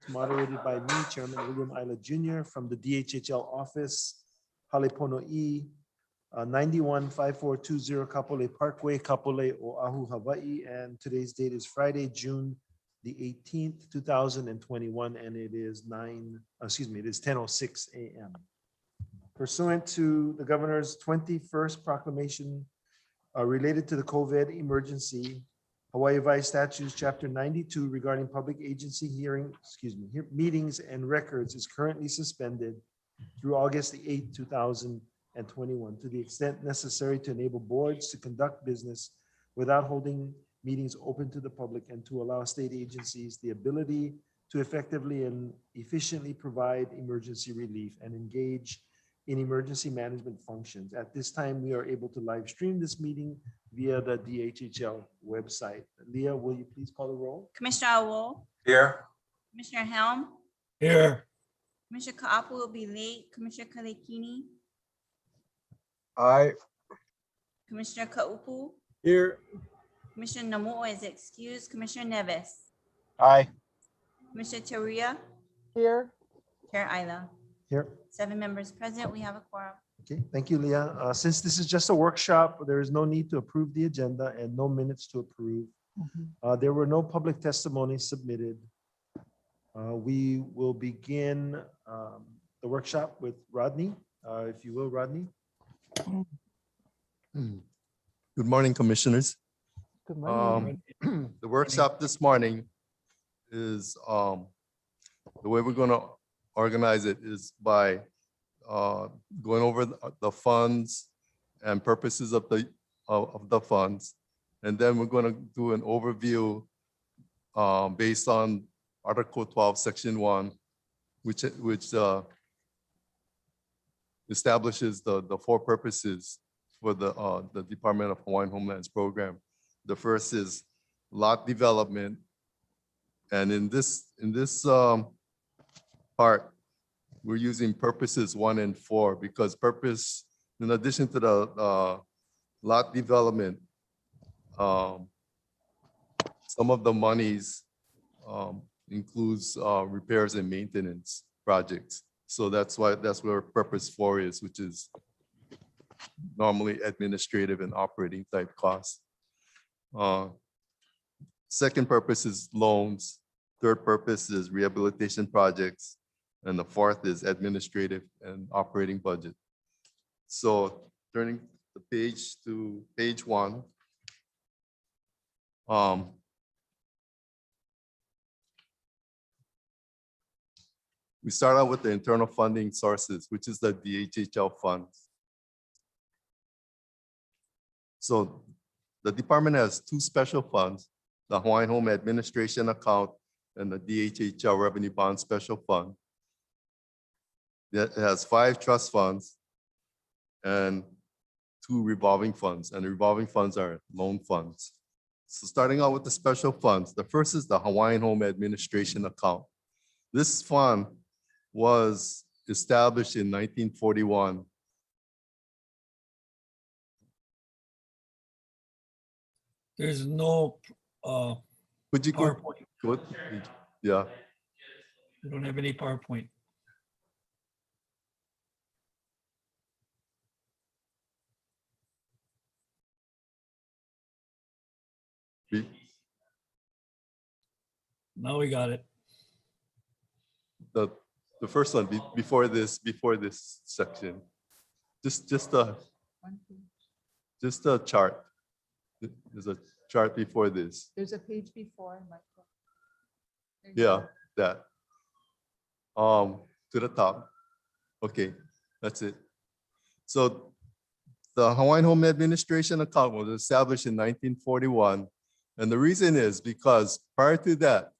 moderated by me, Chairman William Isla Jr. from the DHHL office, Halepono'i, 915420 Kapolei Parkway, Kapolei, Oahu, Hawaii. And today's date is Friday, June the 18th, 2021, and it is 10:06 a.m. Pursuant to the governor's 21st proclamation related to the COVID emergency, Hawaii Vice Statutes Chapter 92 regarding public agency meetings and records is currently suspended through August the 8th, 2021, to the extent necessary to enable boards to conduct business without holding meetings open to the public and to allow state agencies the ability to effectively and efficiently provide emergency relief and engage in emergency management functions. At this time, we are able to live stream this meeting via the DHHL website. Leah, will you please call the roll? Commissioner Awo, Here. Commissioner Helm, Here. Commissioner Kaapu will be late, Commissioner Kalekini, Aye. Commissioner Kaupu, Here. Commissioner Namoa is excused, Commissioner Nevis, Aye. Commissioner Teria, Here. Chair Isla. Here. 7 members present, we have a quorum. Okay, thank you, Leah. Since this is just a workshop, there is no need to approve the agenda and no minutes to approve. There were no public testimonies submitted. We will begin the workshop with Rodney, if you will, Rodney. Good morning, commissioners. Good morning. The workshop this morning is, the way we're going to organize it is by going over the funds and purposes of the funds. And then we're going to do an overview based on Article 12, Section 1, which establishes the 4 purposes for the Department of Hawaiian Homelands program. The first is lot development. And in this part, we're using purposes 1 and 4 because purpose, in addition to the lot development, some of the monies includes repairs and maintenance projects. So that's where purpose 4 is, which is normally administrative and operating type costs. Second purpose is loans. Third purpose is rehabilitation projects. And the fourth is administrative and operating budget. So turning the page to page 1. We start out with the internal funding sources, which is the DHHL funds. So the department has 2 special funds, the Hawaiian Home Administration account and the DHHL Revenue Bond Special Fund. It has 5 trust funds and 2 revolving funds, and the revolving funds are loan funds. So starting out with the special funds, the first is the Hawaiian Home Administration account. This fund was established in 1941. There's no Would you go? PowerPoint. Good. Yeah. We don't have any PowerPoint. Now we got it. The first one before this section, just a chart. There's a chart before this. There's a page before, Michael. There you Yeah, go. that. To the top. Okay, that's it. So the Hawaiian Home Administration account was established in 1941. And the reason is because prior to that,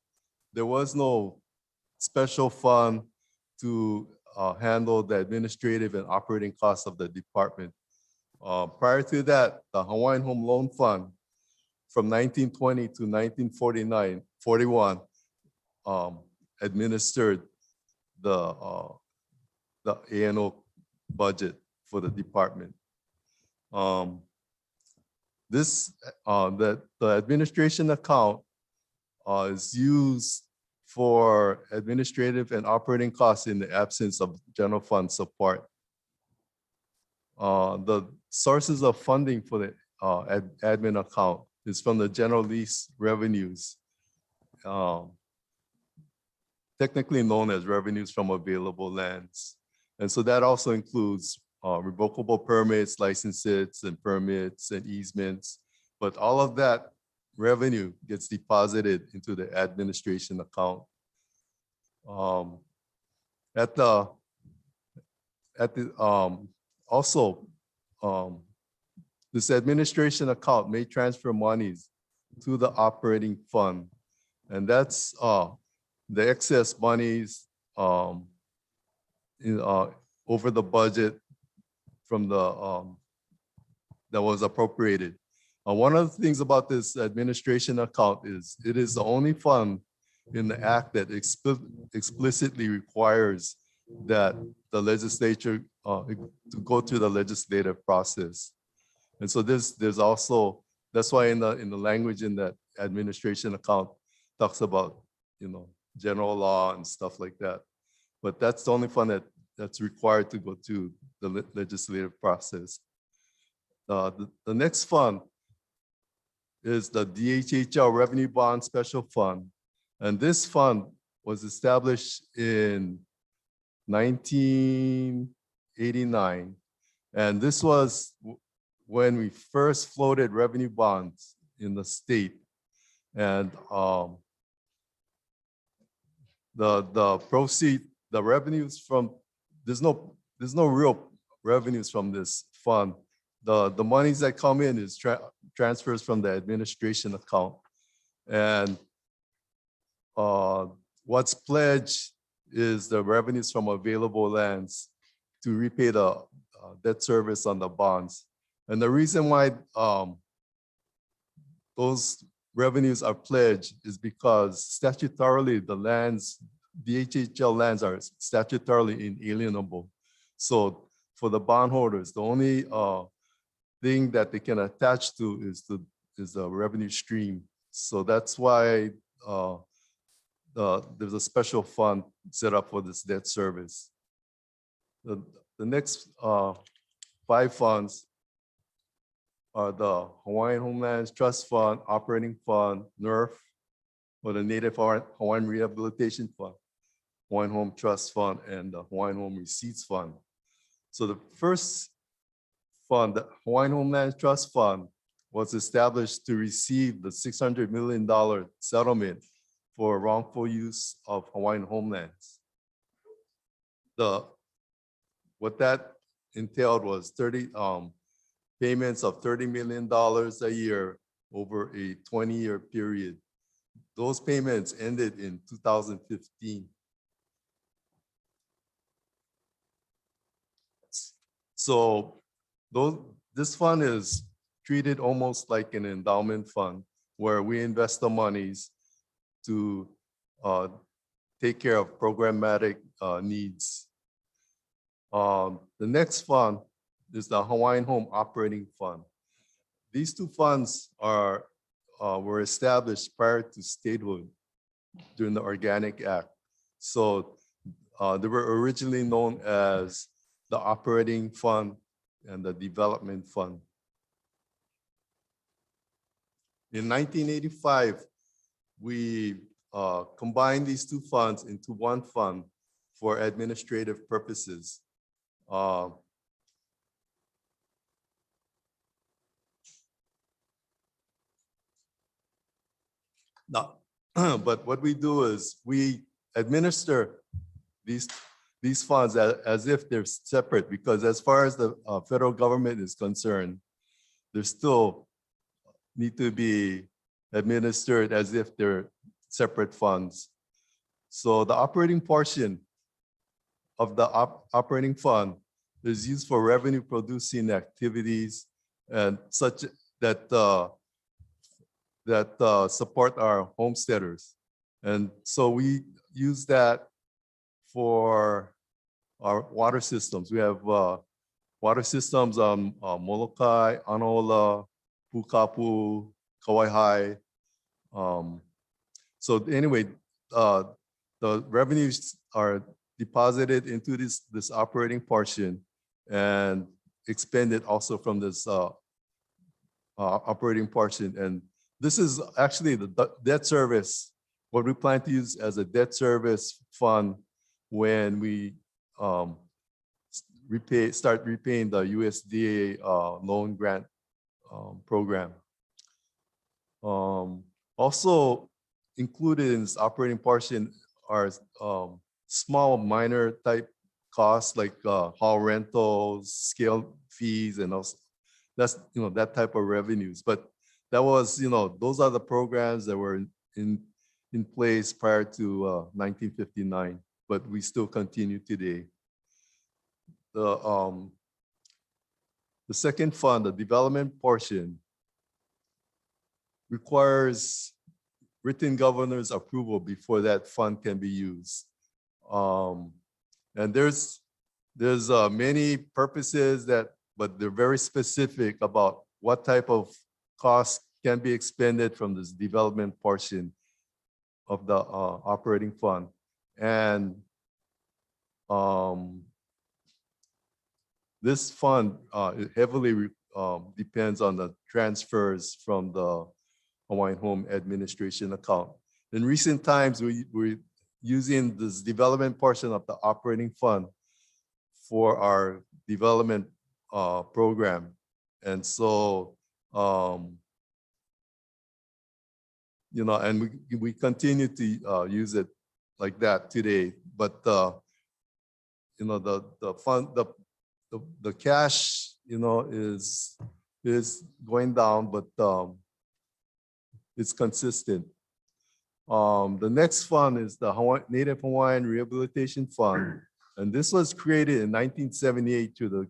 there was no special fund to handle the administrative and operating costs of the department. Prior to that, the Hawaiian Home Loan Fund from 1920 to 1941 administered the A&O budget for the department. The administration account is used for administrative and operating costs in the absence of general fund support. The sources of funding for the admin account is from the general lease revenues, technically known as revenues from available lands. And so that also includes revocable permits, licenses and permits and easements. But all of that revenue gets deposited into the administration account. This administration account may transfer monies to the operating fund, and that's the excess monies over the budget from the that was appropriated. One of the things about this administration account is it is the only fund in the act that explicitly requires that the legislature to go through the legislative process. And so there's also, that's why in the language in that administration account talks about, general law and stuff like that. But that's the only fund that's required to go through the legislative process. The next fund is the DHHL Revenue Bond Special Fund. And this fund was established in 1989. And this was when we first floated revenue bonds in the state. And the proceed, the revenues from, there's no real revenues from this fund. The monies that come in is transfers from the administration account. And what's pledged is the revenues from available lands to repay the debt service on the bonds. And the reason why those revenues are pledged is because statutorily the lands, DHHL lands are statutorily inalienable. So for the bondholders, the only thing that they can attach to is the revenue stream. So that's why there's a special fund set up for this debt service. The next 5 funds are the Hawaiian Homelands Trust Fund, Operating Fund, NERF, or the Native Hawaiian Rehabilitation Fund, Hawaiian Home Trust Fund, and the Hawaiian Home Receipts Fund. So the first fund, the Hawaiian Homelands Trust Fund, was established to receive the $600 million settlement for wrongful use of Hawaiian homelands. What that entailed was payments of $30 million a year over a 20-year period. Those payments ended in 2015. So this fund is treated almost like an endowment fund where we invest the monies to take care of programmatic needs. The next fund is the Hawaiian Home Operating Fund. These 2 funds were established prior to statehood during the Organic Act. So they were originally known as the Operating Fund and the Development Fund. In 1985, we combined these 2 funds into one fund for administrative purposes. But what we do is we administer these funds as if they're separate, because as far as the federal government is concerned, they still need to be administered as if they're separate funds. So the operating portion of the operating fund is used for revenue producing activities and such that support our homesteaders. And so we use that for our water systems. We have water systems on Molokai, Anola, Pukapu, Kauai. So anyway, the revenues are deposited into this operating portion and expended also from this operating portion. And this is actually the debt service, what we plan to use as a debt service fund when we start repaying the USDA loan grant program. Also included in this operating portion are small minor type costs like hall rentals, scale fees, and also that's that type of revenues. But that was those are the programs that were in place prior to 1959, but we still continue today. The second fund, the development portion, requires written governor's approval before that fund can be used. And there's many purposes but they're very specific about what type of costs can be expended from this development portion of the operating fund. And this fund heavily depends on the transfers from the Hawaiian Home Administration account. In recent times, we're using this development portion of the operating fund for our development program. And so, and we continue to use it like that today. But the fund, the cash, is going down, but it's consistent. The next fund is the Native Hawaiian Rehabilitation Fund. And this was created in 1978 through the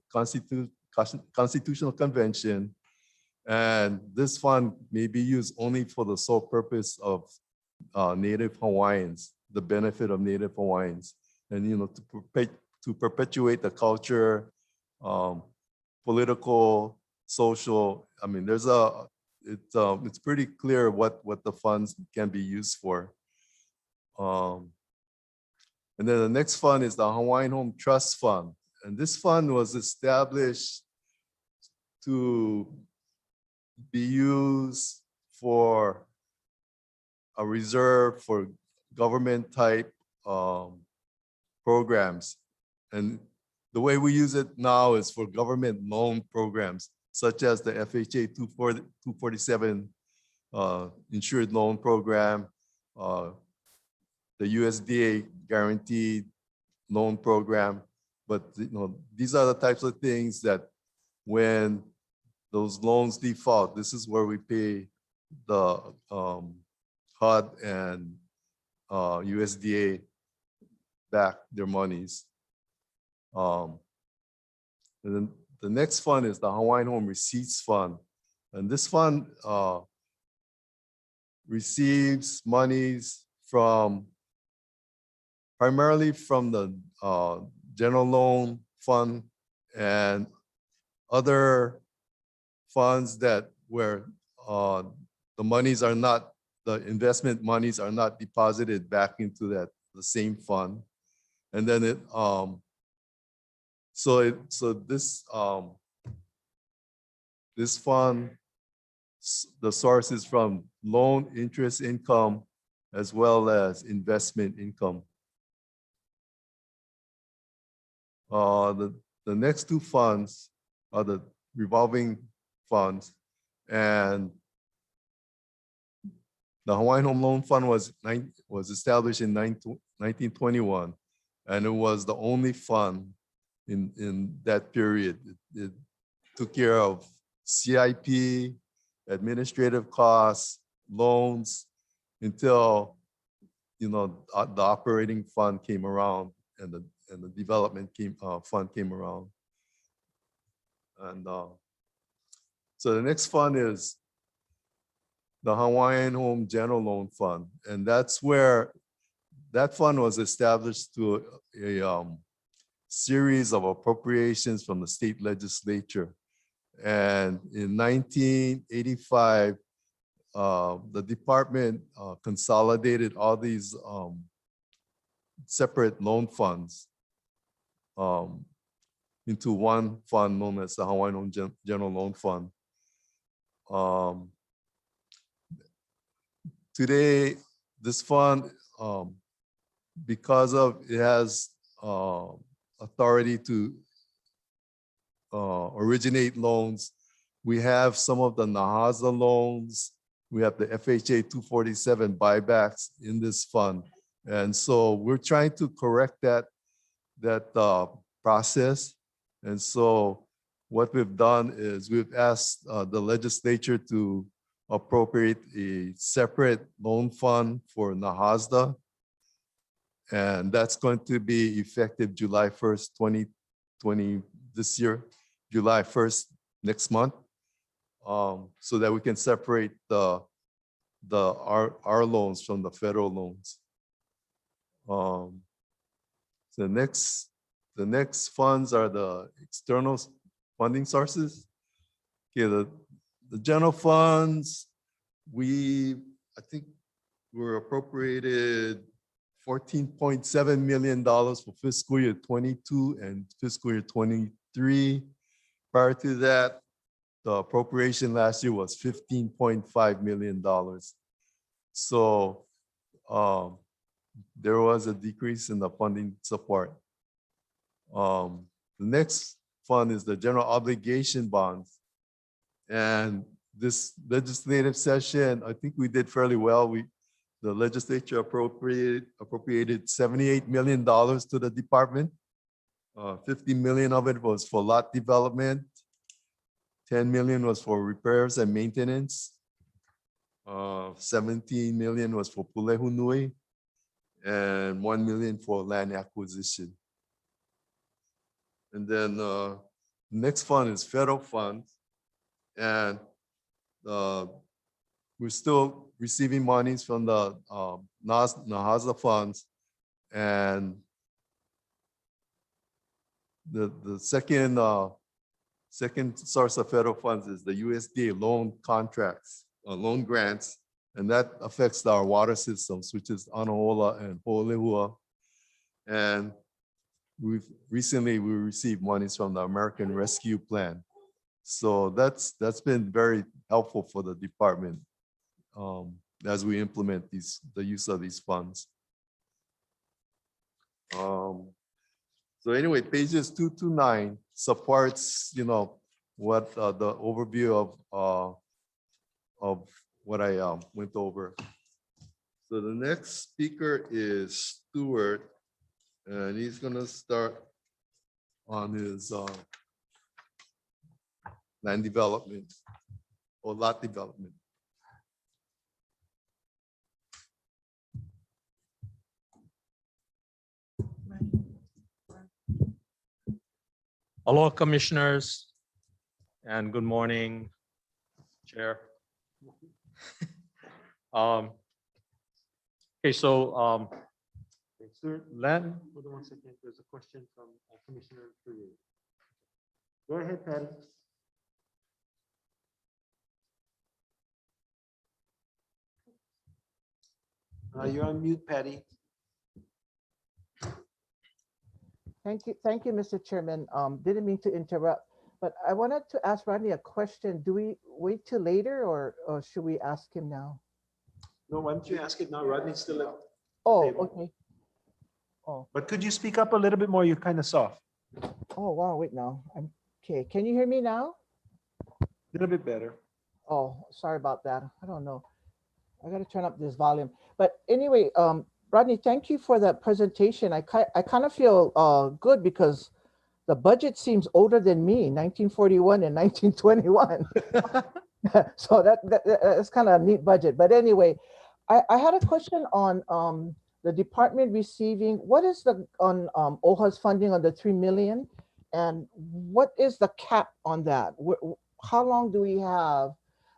Constitutional Convention. And this fund may be used only for the sole purpose of Native Hawaiians, the benefit of Native Hawaiians. And to perpetuate the culture, political, social. I mean, it's pretty clear what the funds can be used for. And then the next fund is the Hawaiian Home Trust Fund. And this fund was established to be used for a reserve for government type programs. And the way we use it now is for government loan programs, such as the FHA 247 insured loan program, the USDA guaranteed loan program. But these are the types of things that when those loans default, this is where we pay the HUD and USDA back their monies. And then the next fund is the Hawaiian Home Receipts Fund. And this fund receives monies primarily from the general loan fund and other funds where the investment monies are not deposited back into the same fund. And then this fund, the source is from loan interest income as well as investment income. The next two funds are the revolving funds, and the Hawaiian Home Loan Fund was established in 1921, and it was the only fund in that period. It took care of CIP, administrative costs, loans, until the operating fund came around and the development fund came around. And so the next fund is the Hawaiian Home General Loan Fund, and that's where that fund was established to a series of appropriations from the state legislature. And in 1985, the department consolidated all these separate loan funds into one fund known as the Hawaiian Home General Loan Fund. Today, this fund, because of it has authority to originate loans, we have some of the NAHAZA loans, we have the FHA 247 buybacks in this fund. And so we're trying to correct that process. And so what we've done is we've asked the legislature to appropriate a separate loan fund for NAHAZA. And that's going to be effective July 1st, 2020, this year, July 1st, next month. So that we can separate our loans from the federal loans. The next funds are the external funding sources. Okay, the general funds, I think we're appropriated $14.7 million for fiscal year 22 and fiscal year 23. Prior to that, the appropriation last year was $15.5 million. So there was a decrease in the funding support. The next fund is the general obligation bonds. And this legislative session, I think we did fairly well. The legislature appropriated $78 million to the department. 50 million of it was for lot development. 10 million was for repairs and maintenance. 17 million was for pulehunui, and 1 million for land acquisition. And then next fund is federal funds. And we're still receiving monies from the NAHAZA funds. And the second source of federal funds is the USDA loan contracts, loan grants, and that affects our water systems, which is Anahola and Ho'olehua. And we received monies from the American Rescue Plan. So that's been very helpful for the department as we implement the use of these funds. So anyway, pages 2 to 9 supports, what the overview of what I went over. So the next speaker is Stuart, and he's gonna start on his land development or lot development. Hello, commissioners, and good morning, Chair. Okay, so Sir, hold on 1 second. There's a question from Commissioner Trujillo. Go ahead, Patty. You're on mute, Patty. Thank you, Mr. Chairman. Didn't mean to interrupt, but I wanted to ask Rodney a question. Do we wait till later or should we ask him now? No, why don't you ask it now? Rodney's still at. Oh, table. okay. Oh, But could you speak up a little bit more? You're kind of soft. oh, wow, wait now. Okay, can you hear me now? A little bit better. Oh, sorry about that. I don't know. I gotta turn up this volume. But anyway, Rodney, thank you for that presentation. I kind of feel good because the budget seems older than me, 1941 and 1921. So that's kind of a neat budget. But anyway, I had a question on the department receiving, what is the on OHA's funding on the 3 million? And what is the cap on that? How long do we have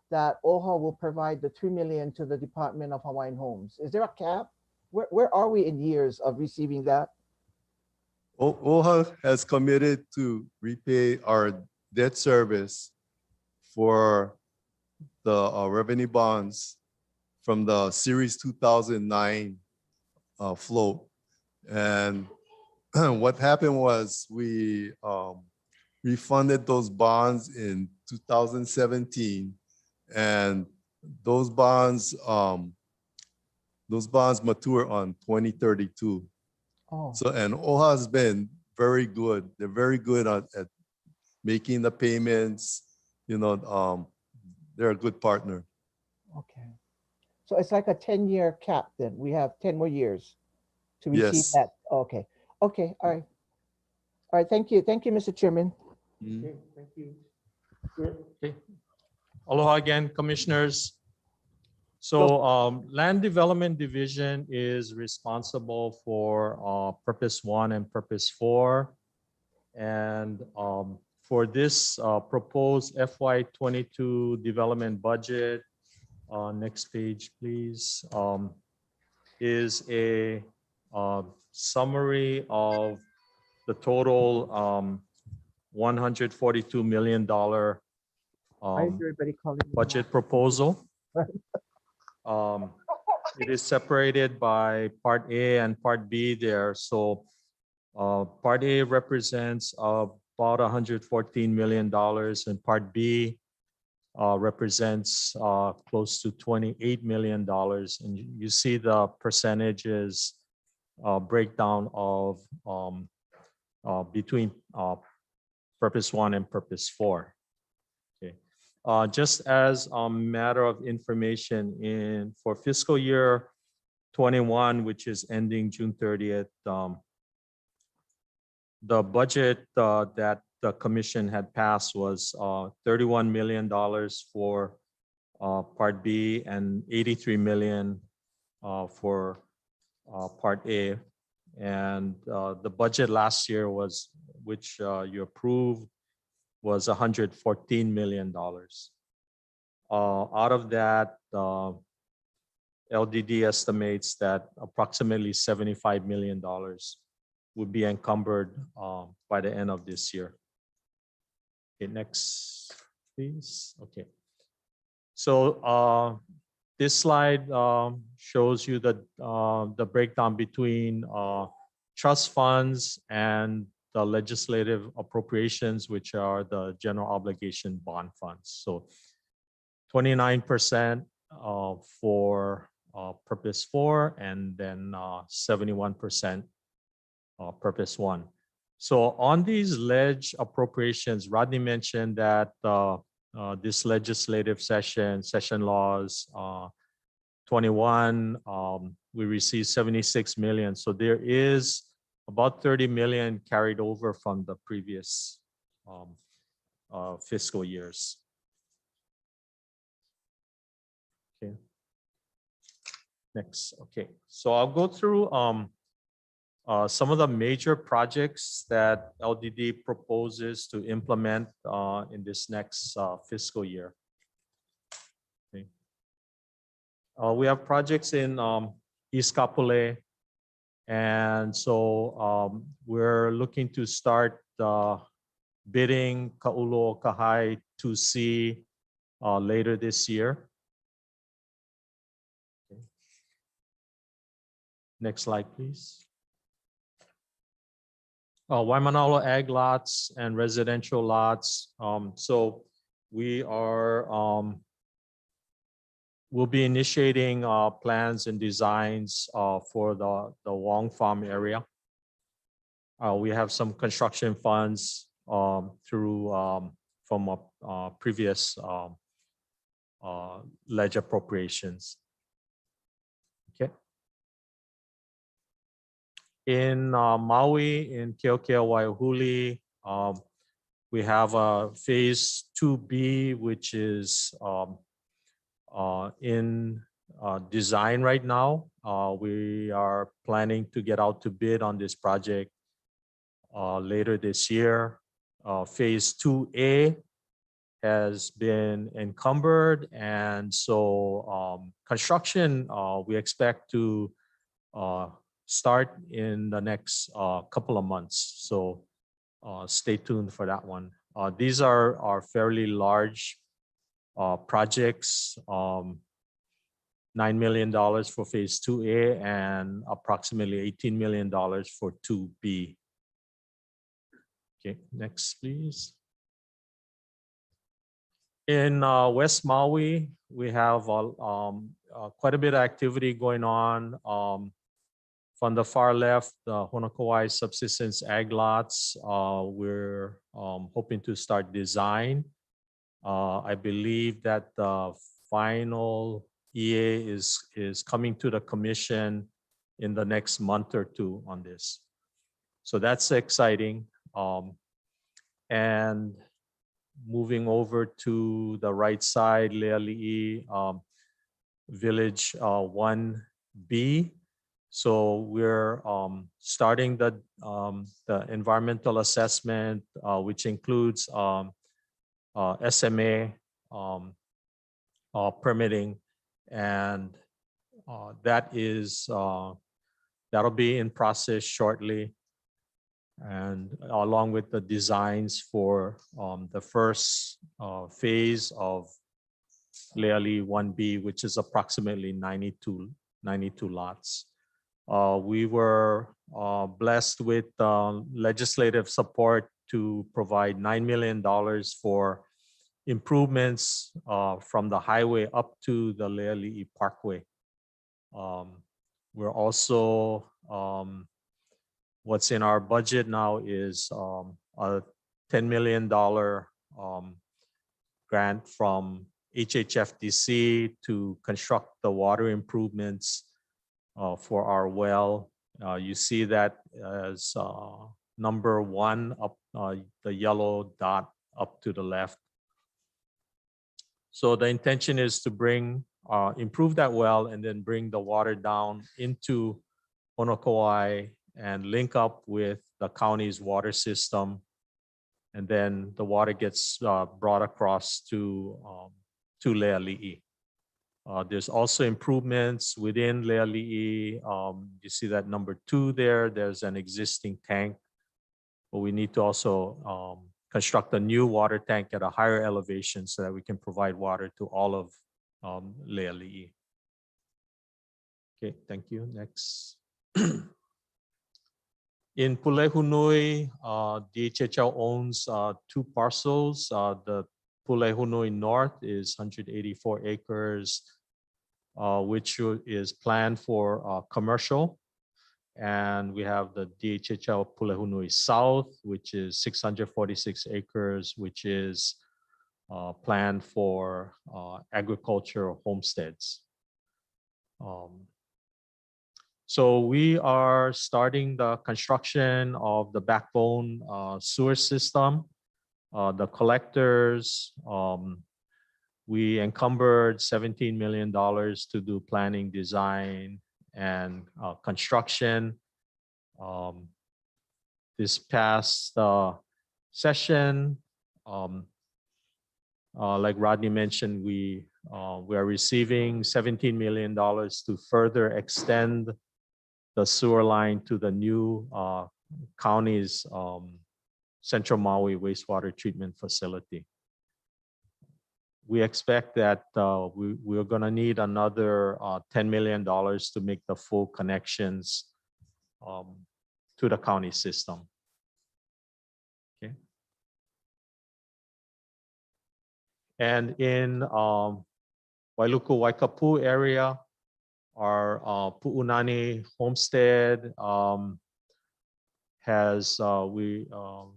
that OHA will provide the 3 million to the Department of Hawaiian Homes? Is there a cap? Where are we in years of receiving that? OHA has committed to repay our debt service for the revenue bonds from the Series 2009 float. And what happened was we refunded those bonds in 2017. And those bonds mature on 2032. Oh, So, and OHA has been very good. They're very good at making the payments, they're a good partner. okay. So it's like a 10-year cap then. We have 10 more years to receive Yes. that. Okay. Okay. All right. All right. Thank you. Thank you, Mr. Chairman. Okay, thank you. okay. Aloha again, commissioners. So Land Development Division is responsible for Purpose 1 and Purpose 4. And for this proposed FY22 development budget, next page, please, is a summary of the total $142 million Why is everybody calling me budget proposal. It is separated by Part A and Part B there. So Part A represents about $114 million, and Part B represents close to $28 million. And you see the percentages breakdown of between Purpose 1 and Purpose 4. Okay. Just as a matter of information, for fiscal year 21, which is ending June 30th, the budget that the commission had passed was $31 million for Part B and $83 million for Part A. And the budget last year was, which you approved, was $114 million. Out of that, LDD estimates that approximately $75 million would be encumbered by the end of this year. Okay, next, please. Okay. So this slide shows you the breakdown between trust funds and the legislative appropriations, which are the general obligation bond funds. So 29% for Purpose 4, and then 71% Purpose 1. So on these ledge appropriations, Rodney mentioned that this legislative session laws 21, we received 76 million. So there is about 30 million carried over from the previous fiscal years. Okay. Next. Okay. So I'll go through some of the major projects that LDD proposes to implement in this next fiscal year. Okay. We have projects in East Kapolei, and so we're looking to start bidding Ka'ulo Kahai 2C later this year. Okay. Next slide, please. Waimanalo ag lots and residential lots. So we are we'll be initiating plans and designs for the Wong Farm area. We have some construction funds through from previous ledge appropriations. Okay. In Maui, in Keokea Waiahuli, we have a phase 2B, which is in design right now. We are planning to get out to bid on this project later this year. Phase 2A has been encumbered, and so construction we expect to start in the next couple of months. So stay tuned for that one. These are fairly large projects. $9 million for phase 2A and approximately $18 million for 2B. Okay, next, please. In West Maui, we have quite a bit of activity going on. From the far left, the Honokawai subsistence ag lots, we're hoping to start design. I believe that the final EA is coming to the commission in the next month or two on this. So that's exciting. And moving over to the right side, Leali'i Village 1B. So we're starting the environmental assessment, which includes SMA permitting, and that'll be in process shortly, and along with the designs for the first phase of Leali'i 1B, which is approximately 92 lots. We were blessed with legislative support to provide $9 million for improvements from the highway up to the Leali'i Parkway. We're also, what's in our budget now is a $10 million grant from HHFDC to construct the water improvements for our well. You see that as number 1 up, the yellow dot up to the left. So the intention is to improve that well and then bring the water down into Honokawai and link up with the county's water system. And then the water gets brought across to Leali'i. There's also improvements within Leali'i. You see that number 2 there. There's an existing tank, but we need to also construct a new water tank at a higher elevation so that we can provide water to all of Leali'i. Okay, thank you. Next. In Pulehunui, DHHL owns 2 parcels. The Pulehunui North is 184 acres, which is planned for commercial. And we have the DHHL Pulehunui South, which is 646 acres, which is planned for agricultural homesteads. So we are starting the construction of the backbone sewer system. The collectors, we encumbered $17 million to do planning, design, and construction. This past session, like Rodney mentioned, we are receiving $17 million to further extend the sewer line to the new county's Central Maui wastewater treatment facility. We expect that we're going to need another $10 million to make the full connections to the county system. Okay. And in Wailuku Waikapu area, our Pu'unani homestead we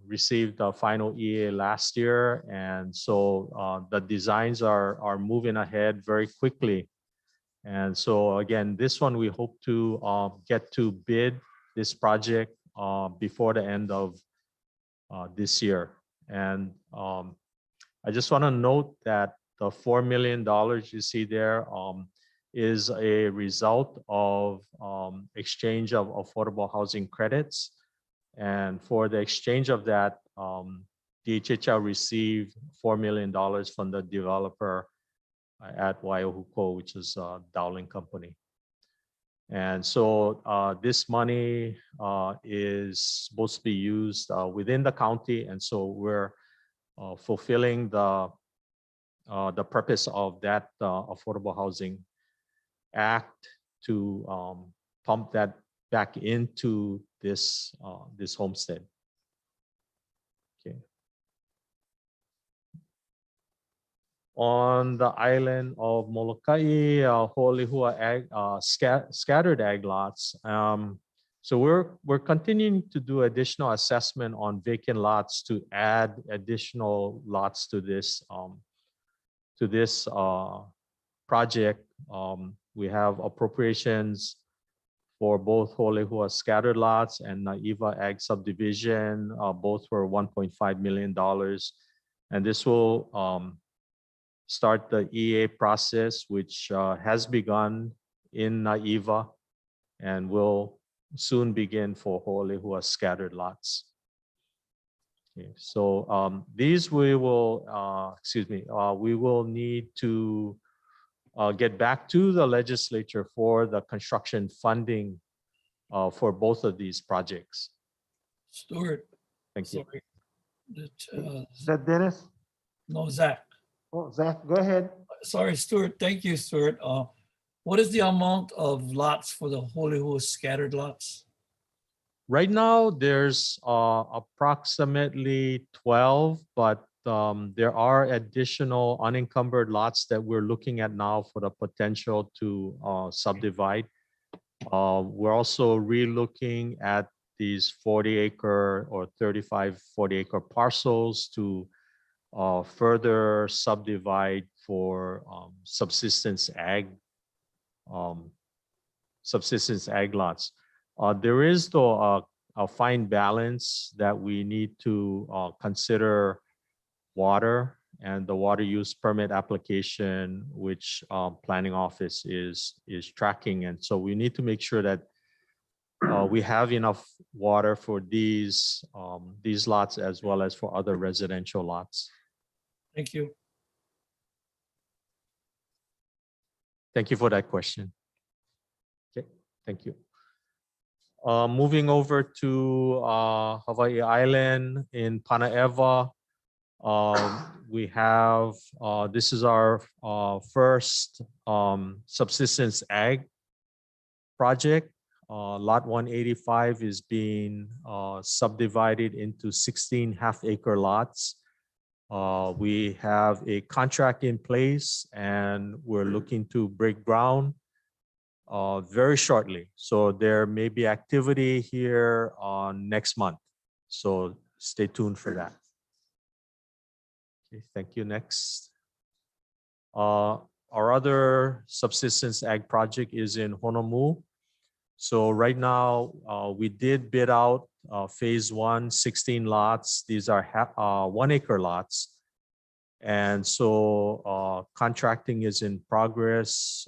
received the final EA last year, and so the designs are moving ahead very quickly. And so again, this one we hope to get to bid this project before the end of this year. And I just want to note that the $4 million you see there is a result of exchange of affordable housing credits. And for the exchange of that, DHHL received $4 million from the developer at Waiahuko, which is a Dowling company. And so this money is supposed to be used within the county. And so we're fulfilling the purpose of that affordable housing. act to pump that back into this this homestead. Okay. On the island of Molokai, Holihua scattered ag lots. So we're continuing to do additional assessment on vacant lots to add additional lots to this project. We have appropriations for both Holihua scattered lots and Naiva Ag subdivision. Both were $1.5 million. And this will start the EA process, which has begun in Naiva and will soon begin for Holihua scattered lots. Okay, so these we will, we will need to get back to the legislature for the construction funding for both of these projects. Stuart, Thank you. sorry. Is that Dennis? No, Zach. Oh, Zach, go ahead. Sorry, Stuart. Thank you, Stuart. What is the amount of lots for the Hollywood scattered lots? Right now, there's approximately 12, but there are additional unencumbered lots that we're looking at now for the potential to subdivide. We're also re-looking at these 40-acre or 35, 40-acre parcels to further subdivide for subsistence ag lots. There is though a fine balance that we need to consider water and the water use permit application, which planning office is tracking. And so we need to make sure that we have enough water for these lots as well as for other residential lots. Thank you. Thank you for that question. Okay, thank you. Moving over to Hawaii Island in Panaeva, we have, this is our first subsistence ag project. Lot 185 is being subdivided into 16 half-acre lots. We have a contract in place and we're looking to break ground very shortly. So there may be activity here on next month. So stay tuned for that. Okay, thank you. Next. Our other subsistence ag project is in Honomu. So right now we did bid out phase 1, 16 lots. These are 1 acre lots. And so contracting is in progress.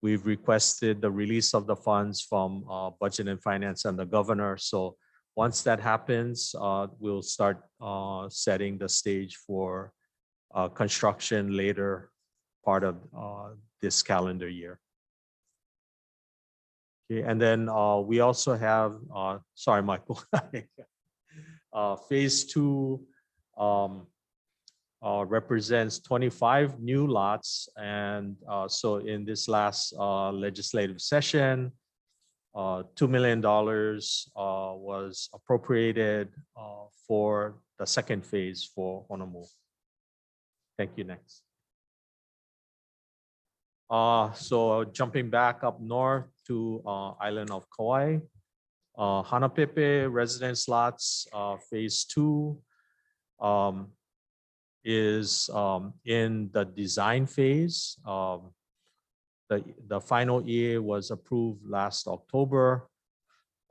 We've requested the release of the funds from Budget and Finance and the governor. So once that happens, we'll start setting the stage for construction later part of this calendar year. Okay, and then we also have, sorry, Michael, phase 2 represents 25 new lots. And so in this last legislative session, $2 million was appropriated for the second phase for Honomu. Thank you. Next. So jumping back up north to island of Kauai, Hanapepe residence lots, phase 2 is in the design phase. The final EA was approved last October.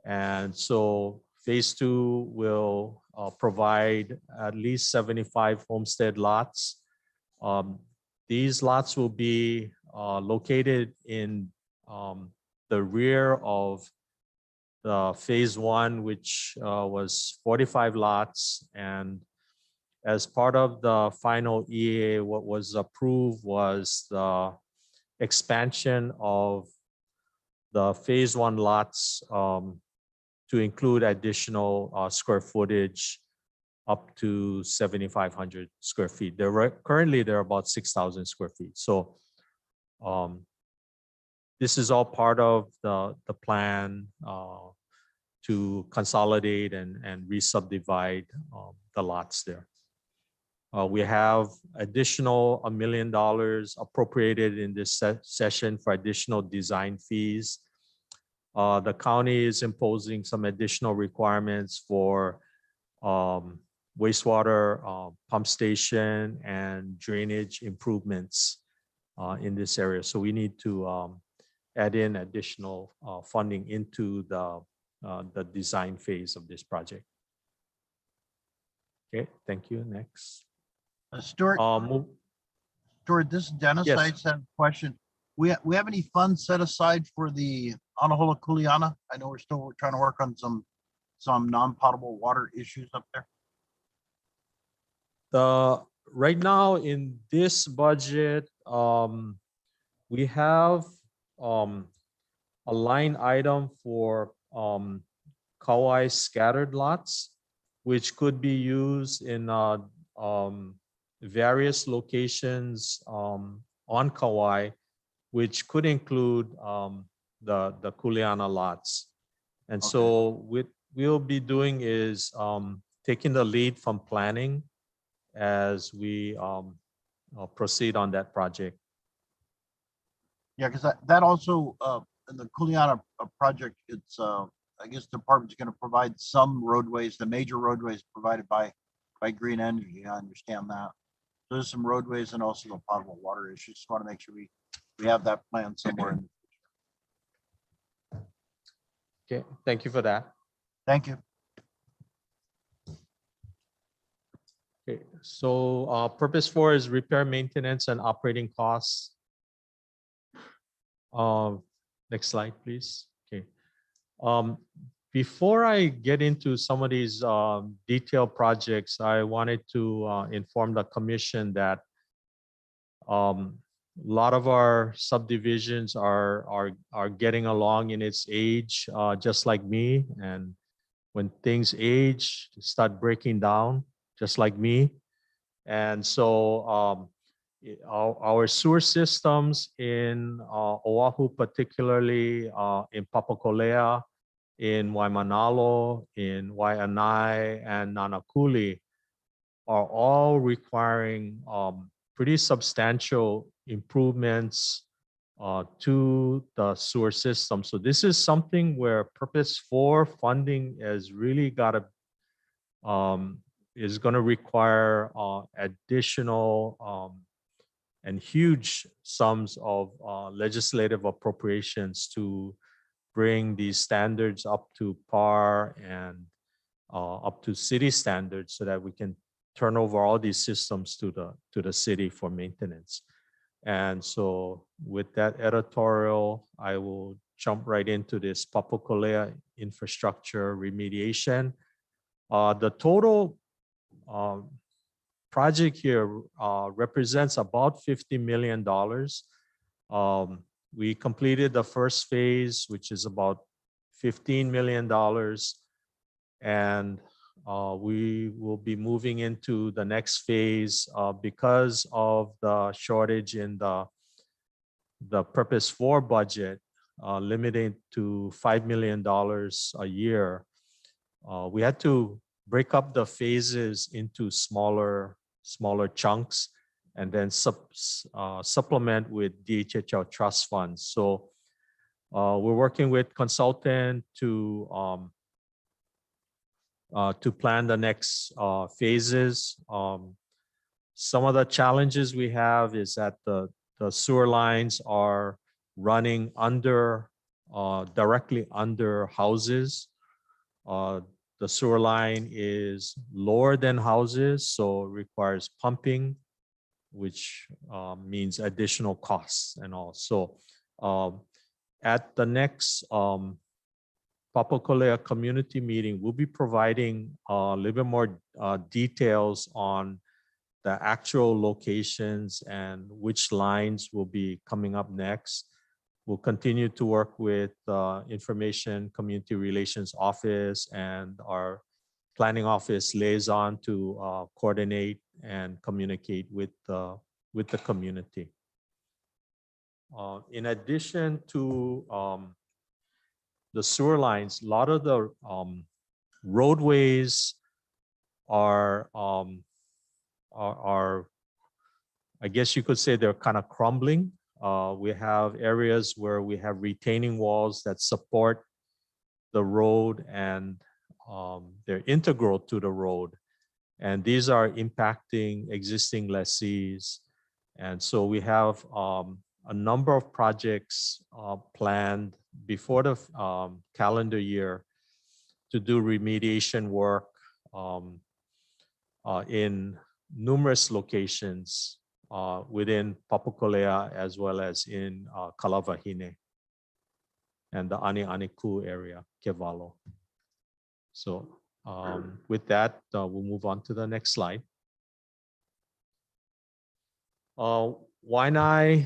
And so phase 2 will provide at least 75 homestead lots. These lots will be located in the rear of the phase 1, which was 45 lots. And as part of the final EA, what was approved was the expansion of the phase 1 lots to include additional square footage up to 7,500 square feet. Currently, there are about 6,000 square feet. So this is all part of the plan to consolidate and re-subdivide the lots there. We have additional $1 million appropriated in this session for additional design fees. The county is imposing some additional requirements for wastewater pump station and drainage improvements in this area. So we need to add in additional funding into the design phase of this project. Okay, thank you. Next. Stuart, Stuart, this is Dennis. Yes. I just have a question. We have any funds set aside for the Anahola Kuleana? I know we're still trying to work on some non-potable water issues up there. Right now in this budget, we have a line item for Kauai scattered lots, which could be used in various locations on Kauai, which could include the Kuleana lots. And so what we'll be doing is taking the lead from planning as we proceed on that project. Yeah, because that also in the Kuleana project, it's I guess the department's going to provide some roadways, the major roadways provided by Green Energy. I understand that. There's some roadways and also the potable water issues. Just want to make sure we have that plan somewhere. Okay, thank you for that. Thank you. Okay, so purpose 4 is repair, maintenance, and operating costs. Next slide, please. Okay. Before I get into some of these detailed projects, I wanted to inform the commission that a lot of our subdivisions are getting along in its age, just like me. And when things age, they start breaking down, just like me. And so our sewer systems in Oahu, particularly in Papakolea, in Waimanalo, in Waianae, and Nanakuli, are all requiring pretty substantial improvements to the sewer system. So this is something where purpose 4 funding has really got to is going to require additional and huge sums of legislative appropriations to bring these standards up to par and up to city standards so that we can turn over all these systems to the city for maintenance. And so with that editorial, I will jump right into this Papakolea infrastructure remediation. The total project here represents about $50 million. We completed the first phase, which is about $15 million. And we will be moving into the next phase because of the shortage in the purpose 4 budget, limited to $5 million a year. We had to break up the phases into smaller chunks and then supplement with DHHL trust funds. So we're working with consultant to plan the next phases. Some of the challenges we have is that the sewer lines are running directly under houses. The sewer line is lower than houses, so it requires pumping, which means additional costs and all. So at the next Papakolea community meeting, we'll be providing a little bit more details on the actual locations and which lines will be coming up next. We'll continue to work with Information Community Relations Office and our planning office liaison to coordinate and communicate with the community. in addition to the sewer lines, a lot of the roadways are, I guess you could say they're kind of crumbling. We have areas where we have retaining walls that support the road and they're integral to the road. And these are impacting existing lessees. And so we have a number of projects planned before the calendar year to do remediation work in numerous locations within Papakolea as well as in Kalavahine and the Anianiku area, Kevalo. So with that, we'll move on to the next slide. Waianae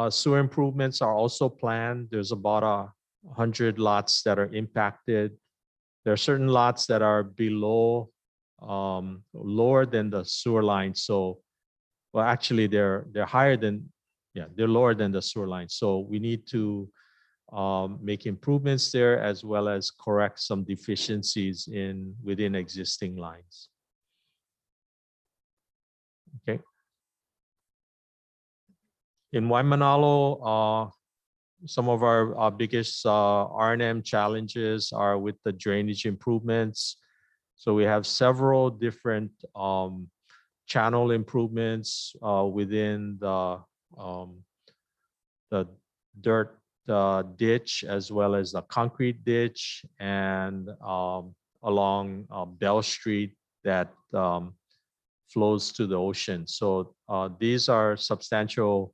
sewer improvements are also planned. There's about 100 lots that are impacted. There are certain lots that are below, lower than the sewer line. So, well, actually they're higher than, yeah, they're lower than the sewer line. So we need to make improvements there as well as correct some deficiencies within existing lines. Okay. In Waimanalo, some of our biggest R&M challenges are with the drainage improvements. So we have several different channel improvements within the dirt ditch as well as the concrete ditch and along Bell Street that flows to the ocean. So these are substantial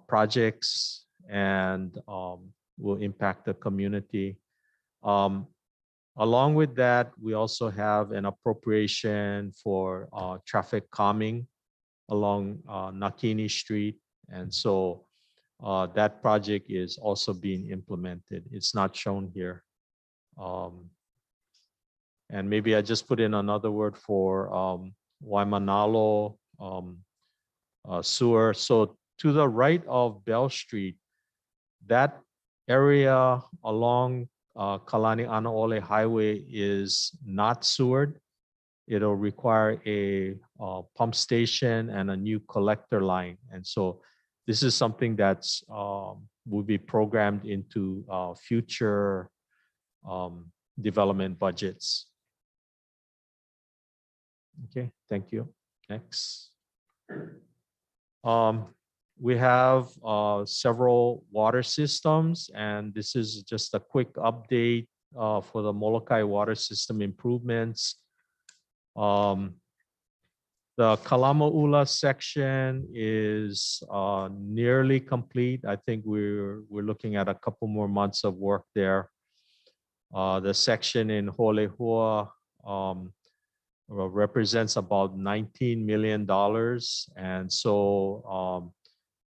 projects and will impact the community. Along with that, we also have an appropriation for traffic calming along Nakini Street. And so that project is also being implemented. It's not shown here. And maybe I just put in another word for Waimanalo sewer. So to the right of Bell Street, that area along Kalani Anaole Highway is not sewered. It'll require a pump station and a new collector line. And so this is something that's will be programmed into future development budgets. Okay, thank you. Next. We have several water systems, and this is just a quick update for the Molokai water system improvements. The Kalamaula section is nearly complete. I think we're looking at a couple more months of work there. The section in Holehua represents about $19 million, and so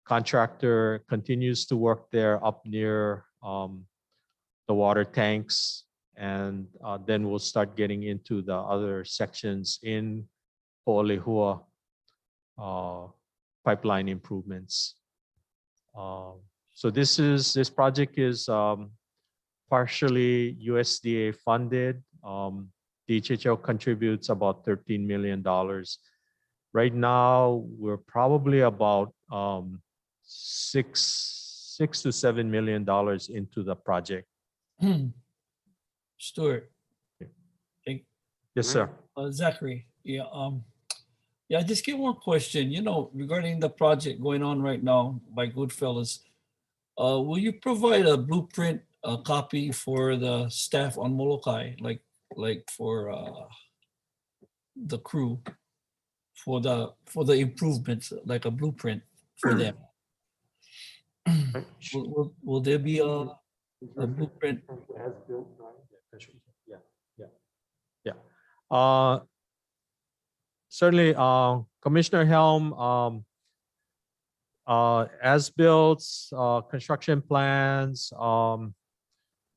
contractor continues to work there up near the water tanks, and then we'll start getting into the other sections in Ho'olehua pipeline improvements. So this project is partially USDA funded. DHHL contributes about $13 million. Right now, we're probably about $6 to $7 million into the project. Stuart. Yes, sir. Zachary, yeah, I just get one question, regarding the project going on right now by Goodfellas. Will you provide a blueprint, a copy for the staff on Molokai, like for the crew, for the improvements, like a blueprint for them? Will there be a blueprint? Yeah. Certainly, Commissioner Helm, as-built, construction plans,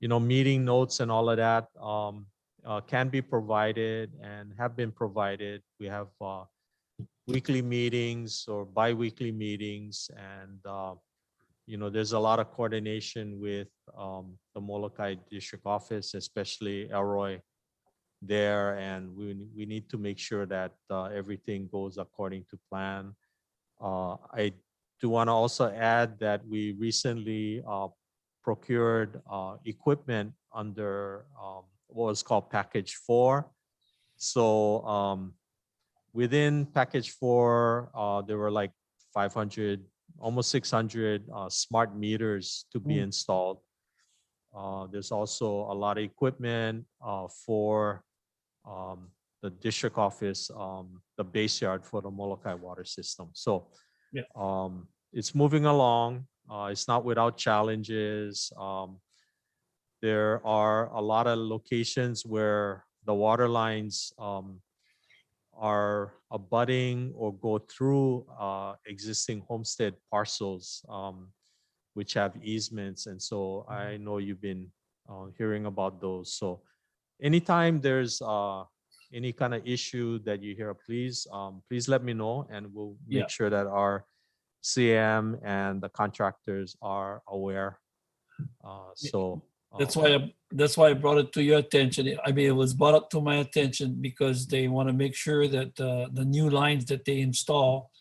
meeting notes and all of that can be provided and have been provided. We have weekly meetings or bi-weekly meetings, and there's a lot of coordination with the Molokai District Office, especially Elroy there, and we need to make sure that everything goes according to plan. I do want to also add that we recently procured equipment under what was called Package 4. So within Package 4, there were like 500, almost 600 smart meters to be installed. There's also a lot of equipment for the district office, the base yard for the Molokai water system. So Yeah. it's moving along. It's not without challenges. There are a lot of locations where the water lines are abutting or go through existing homestead parcels, which have easements. And so I know you've been hearing about those. So anytime there's any kind of issue that you hear, please let me know, and we'll Yeah. make sure that our CM and the contractors are aware. So That's why I brought it to your attention. I mean, it was brought up to my attention because they want to make sure that the new lines that they install,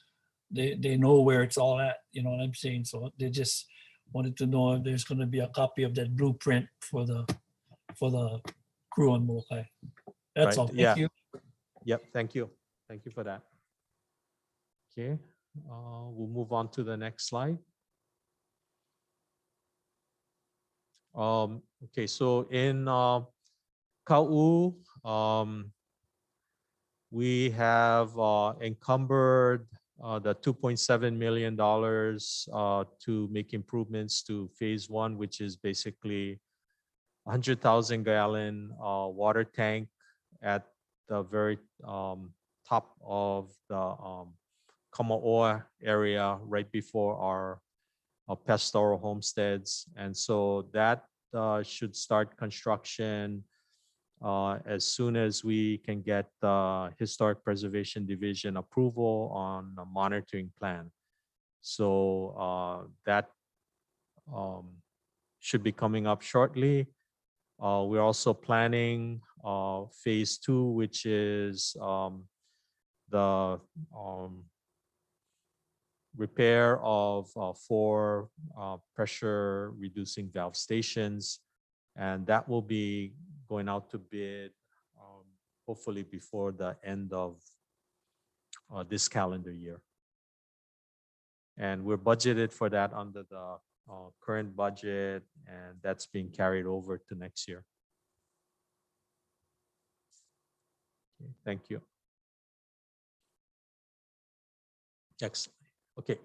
they know where it's all at. You know what I'm saying? So they just wanted to know if there's going to be a copy of that blueprint for the crew on Molokai. That's Right, all. yeah. Thank you. Yep, thank you. Thank you for that. Okay, we'll move on to the next slide. Okay, so in Kau, we have encumbered the $2.7 million to make improvements to phase 1, which is basically 100,000 gallon water tank at the very top of the Kamaoa area right before our pastoral homesteads. And so that should start construction as soon as we can get the Historic Preservation Division approval on a monitoring plan. So that should be coming up shortly. We're also planning phase 2, which is the repair of 4 pressure reducing valve stations, and that will be going out to bid hopefully before the end of this calendar year. And we're budgeted for that under the current budget, and that's being carried over to next year. Okay, thank you. Next. Okay,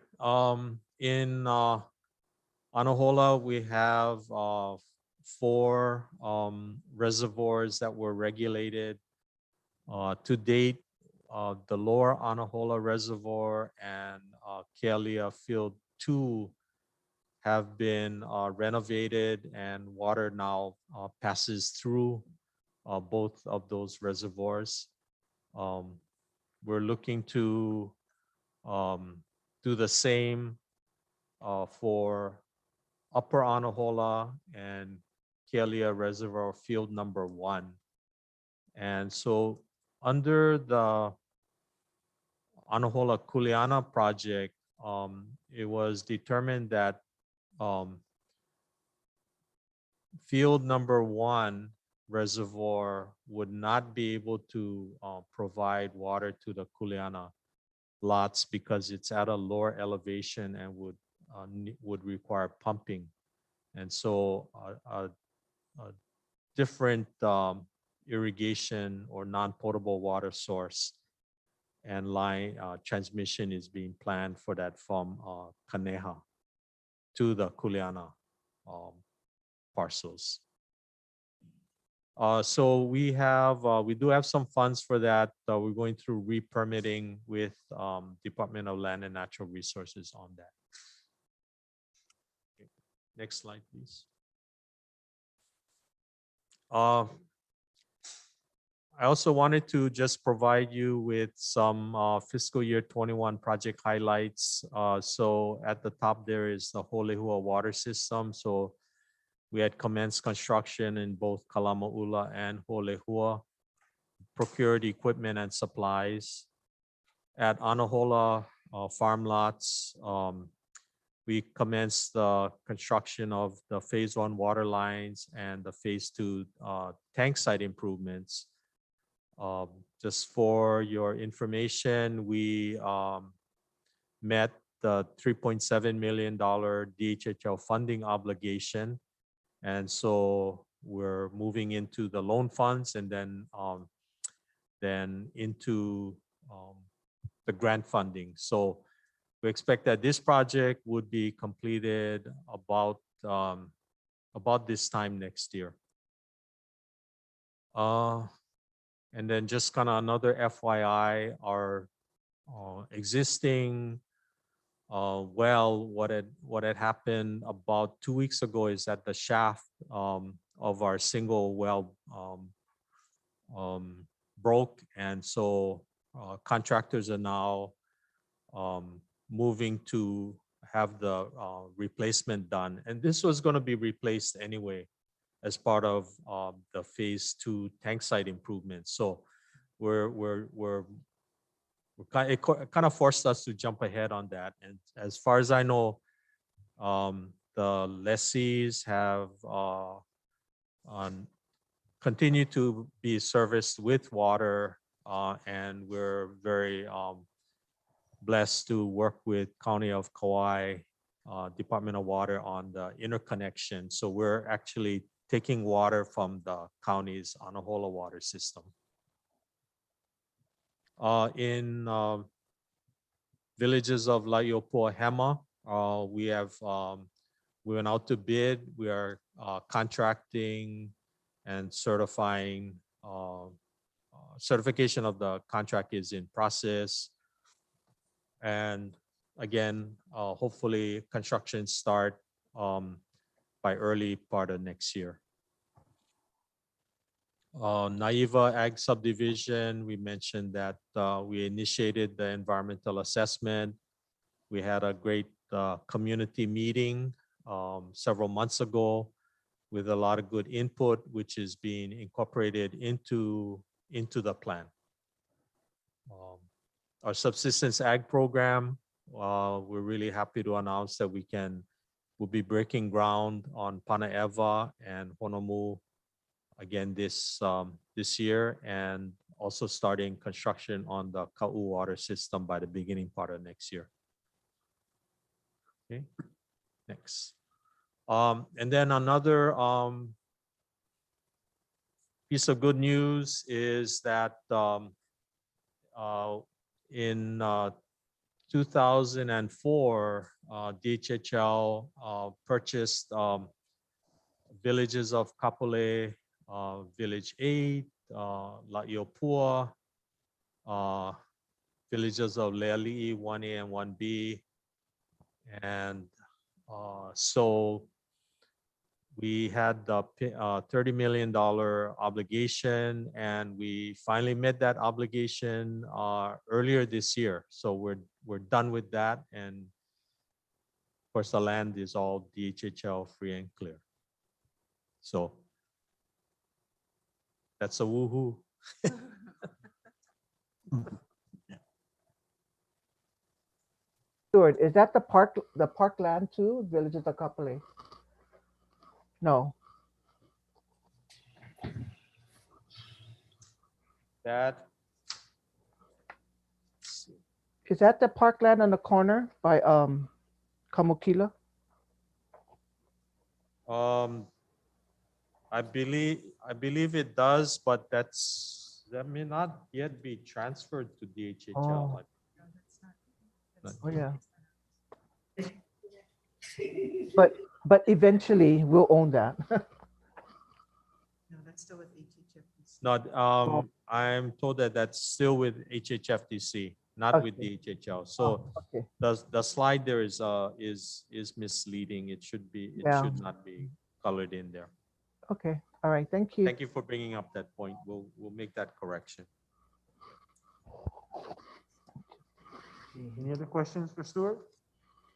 in Anahola, we have 4 reservoirs that were regulated. To date, the Lower Anahola Reservoir and Kealia Field 2 have been renovated, and water now passes through both of those reservoirs. We're looking to do the same for Upper Anahola and Kealia Reservoir Field number 1. And so under the Anahola Kuleana project, it was determined that field number 1 reservoir would not be able to provide water to the Kuleana lots because it's at a lower elevation and would require pumping. And so a different irrigation or non-potable water source and line transmission is being planned for that from Kaneha to the Kuleana parcels. So we do have some funds for that. We're going through re-permitting with Department of Land and Natural Resources on that. Okay. Next slide, please. I also wanted to just provide you with some fiscal year 21 project highlights. So at the top there is the Holehua water system. So we had commenced construction in both Kalamaula and Holehua, procured equipment and supplies. At Anahola farm lots, we commenced the construction of the phase 1 water lines and the phase 2 tank site improvements. Just for your information, we met the $3.7 million DHHL funding obligation. And so we're moving into the loan funds and then into the grant funding. So we expect that this project would be completed about this time next year. And then just kind of another FYI, our existing well, what had happened about 2 weeks ago is that the shaft of our single well broke, and so contractors are now moving to have the replacement done. And this was going to be replaced anyway as part of the phase 2 tank site improvements. So it kind of forced us to jump ahead on that. And as far as I know, the lessees have continued to be serviced with water, and we're very blessed to work with County of Kauai, Department of Water on the interconnection. So we're actually taking water from the county's Anahola water system. In villages of Laiopua Hema, we went out to bid. We are contracting and certifying. Certification of the contract is in process. And again, hopefully construction start by early part of next year. Naiva Ag Subdivision, we mentioned that we initiated the environmental assessment. We had a great community meeting several months ago with a lot of good input, which is being incorporated into the plan. Our subsistence ag program, we're really happy to announce that we'll be breaking ground on Panaeva and Honomu again this year, and also starting construction on the Ka'u water system by the beginning part of next year. Okay, next. And then another piece of good news is that in 2004, DHHL purchased villages of Kapolei, Village 8, La'iopua, villages of Leali'i 1A and 1B. And so we had the $30 million obligation, and we finally met that obligation earlier this year. So we're done with that, and of course the land is all DHHL free and clear. So that's a woohoo. Stuart, is that the parkland too, Villages of Kapolei? No. That Is that the parkland on the corner by Kamukila? I believe it does, but that may not yet be transferred to DHHL. Oh yeah. But eventually we'll own that. No, that's still with HHFDC. No, I'm told that that's still with HHFDC, not with Okay. DHHL. So Okay. the slide there is misleading. It should Yeah. not be colored in there. Okay. All right, thank you. Thank you for bringing up that point. We'll make that correction. Any other questions for Stuart?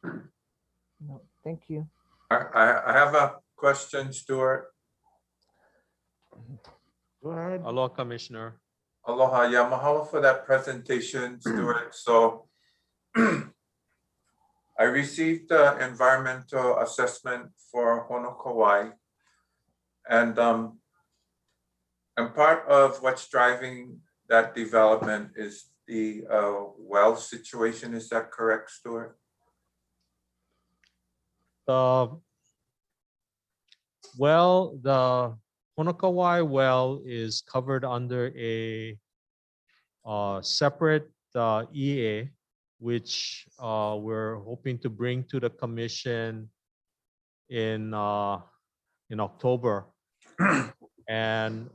No, thank you. I have a question, Stuart. Go ahead. Aloha, Commissioner. Aloha, yeah, mahalo for that presentation, Stuart. So I received the environmental assessment for Honokawai. And part of what's driving that development is the well situation. Is that correct, Stuart? Well, the Honokawai well is covered under a separate EA, which we're hoping to bring to the commission in October. And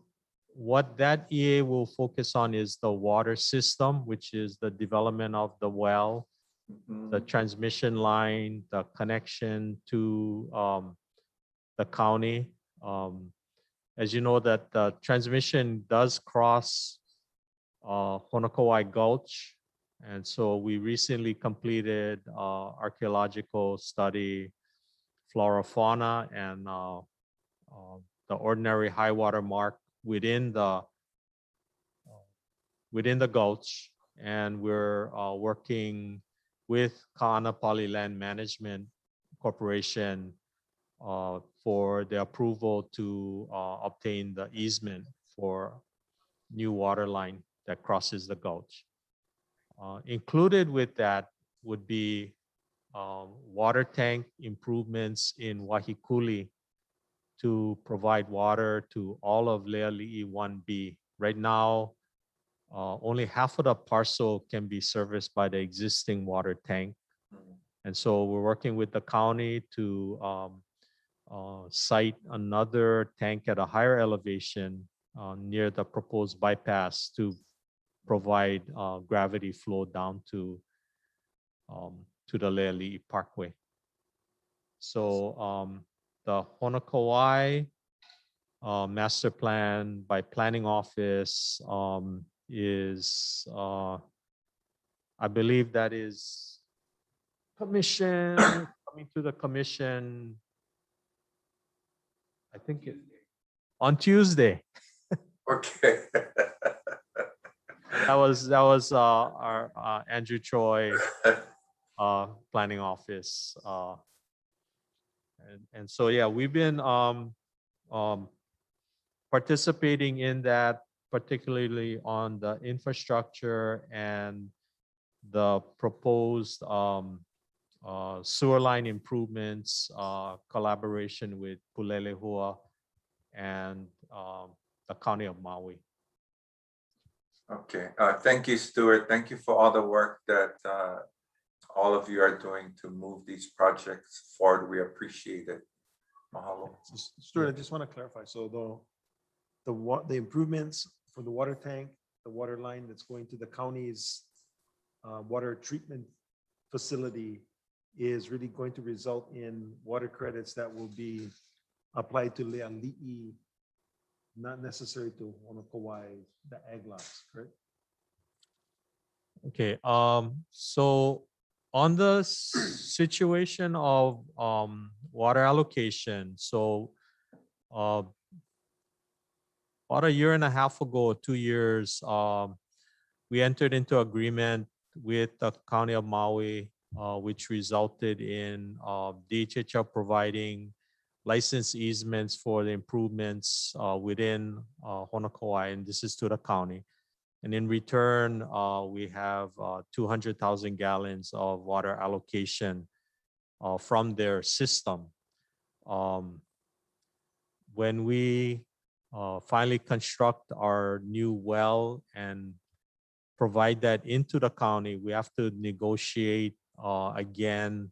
what that EA will focus on is the water system, which is the development of the well, the transmission line, the connection to the county. As you know, that the transmission does cross Honokawai Gulch. And so we recently completed archaeological study, flora, fauna, and the ordinary high water mark within the gulch. And we're working with Ka'anapali Land Management Corporation for the approval to obtain the easement for new water line that crosses the gulch. Included with that would be water tank improvements in Wahikuli to provide water to all of Leali'i 1B. Right now, only half of the parcel can be serviced by the existing water tank. And so we're working with the county to site another tank at a higher elevation near the proposed bypass to provide gravity flow down to the Leali'i Parkway. So the Honokawai master plan by planning office is, I believe that is commission, coming to the commission, I think on Tuesday. Okay. That was our Andrew Choi planning office. And so, yeah, we've been participating in that, particularly on the infrastructure and the proposed sewer line improvements, collaboration with Pulelehua and the County of Maui. Okay, thank you, Stuart. Thank you for all the work that all of you are doing to move these projects forward. We appreciate it. Mahalo. Stuart, I just want to clarify. So the improvements for the water tank, the water line that's going to the county's water treatment facility is really going to result in water credits that will be applied to Leali'i, not necessary to Honokawai, the ag lots, correct? Okay, so on the situation of water allocation, so about a year and a half ago, 2 years, we entered into agreement with the County of Maui, which resulted in DHHL providing license easements for the improvements within Honokawai, and this is to the county. And in return, we have 200,000 gallons of water allocation from their system. When we finally construct our new well and provide that into the county, we have to negotiate again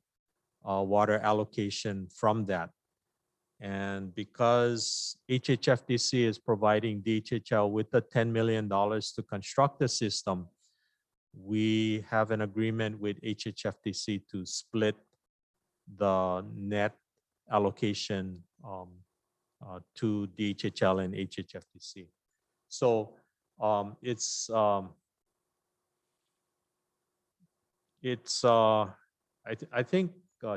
water allocation from that. And because HHFDC is providing DHHL with the $10 million to construct the system, we have an agreement with HHFDC to split the net allocation to DHHL and HHFTC. So I think,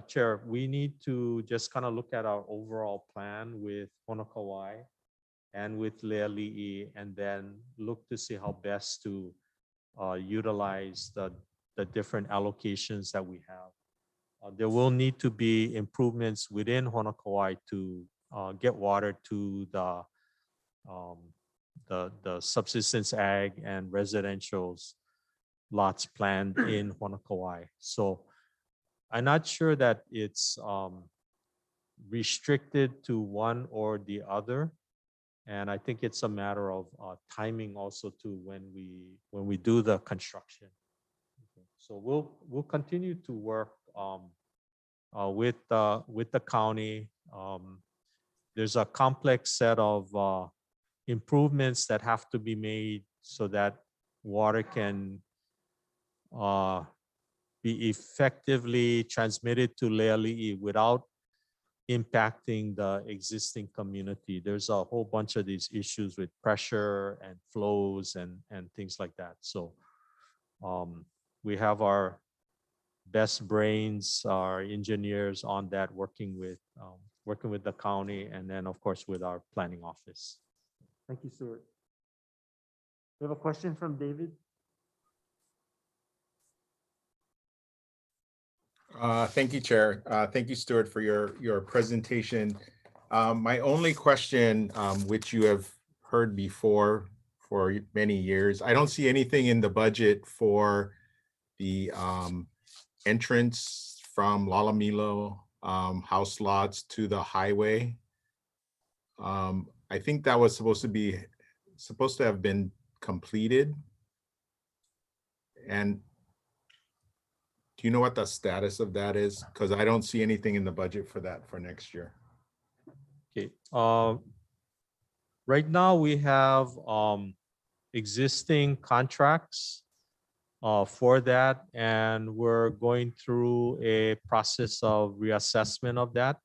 Chair, we need to just kind of look at our overall plan with Honokawai and with Leali'i, and then look to see how best to utilize the different allocations that we have. There will need to be improvements within Honokawai to get water to the subsistence ag and residential's lots planned in Honokawai. So I'm not sure that it's restricted to one or the other. And I think it's a matter of timing also to when we do the construction. Okay. So we'll continue to work with the county. There's a complex set of improvements that have to be made so that water can be effectively transmitted to Leali'i without impacting the existing community. There's a whole bunch of these issues with pressure and flows and things like that. So we have our best brains, our engineers on that, working with the county, and then of course with our planning office. Thank you, Stuart. We have a question from David. Thank you, Chair. Thank you, Stuart, for your presentation. My only question, which you have heard before for many years, I don't see anything in the budget for the entrance from Lalamilo house lots to the highway. I think that was supposed to have been completed. And do you know what the status of that is? Because I don't see anything in the budget for that for next year. Okay. Right now we have existing contracts for that, and we're going through a process of reassessment of that.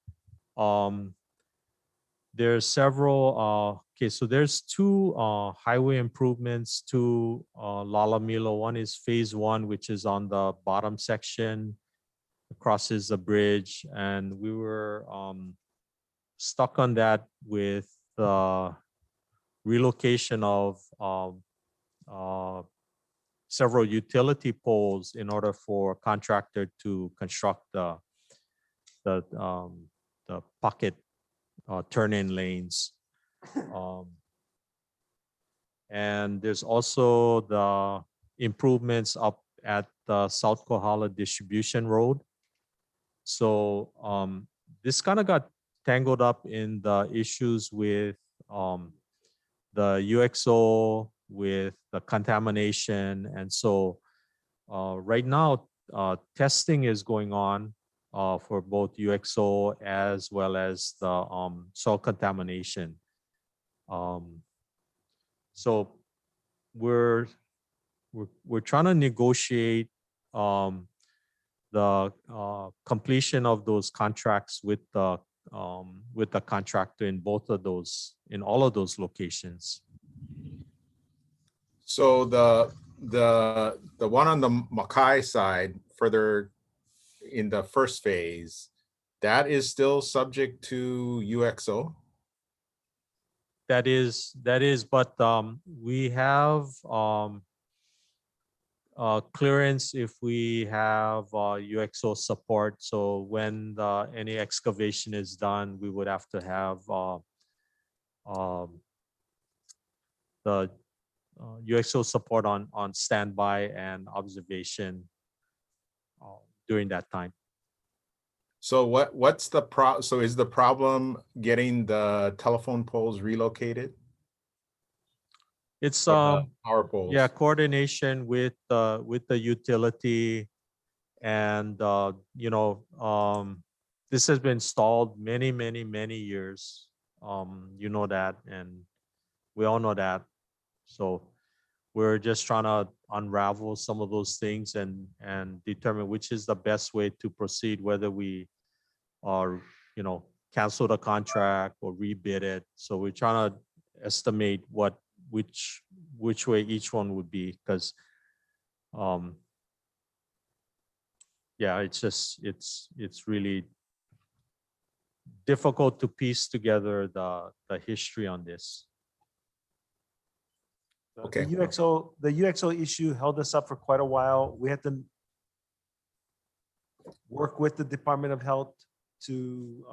There's several, so there's two highway improvements to Lalamilo. One is phase 1, which is on the bottom section, crosses the bridge, and we were stuck on that with relocation of several utility poles in order for a contractor to construct the pocket turn-in lanes. And there's also the improvements up at the South Kohala Distribution Road. So this kind of got tangled up in the issues with the UXO, with the contamination. And so right now, testing is going on for both UXO as well as the soil contamination. So we're trying to negotiate the completion of those contracts with the contractor in all of those locations. So the one on the Makai side, further in the first phase, that is still subject to UXO? That is, but we have clearance if we have UXO support. So when any excavation is done, we would have to have the UXO support on standby and observation during that time. So what's the so is the problem getting the telephone poles relocated? It's Or the power poles? yeah, coordination with the utility, and this has been stalled many years. You know that, and we all know that. So we're just trying to unravel some of those things and determine which is the best way to proceed, whether we are, cancel the contract or rebid it. So we're trying to estimate which way each one would be, because yeah, it's really difficult to piece together the history on this. Okay. The UXO issue held us up for quite a while. We had to work with the Department of Health to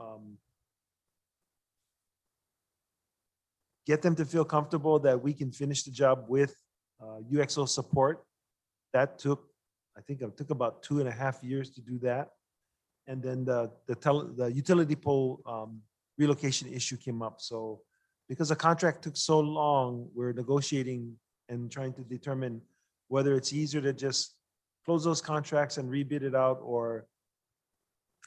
get them to feel comfortable that we can finish the job with UXO support. That took, I think it took about 2.5 years to do that. And then the utility pole relocation issue came up. So because the contract took so long, we're negotiating and trying to determine whether it's easier to just close those contracts and rebid it out, or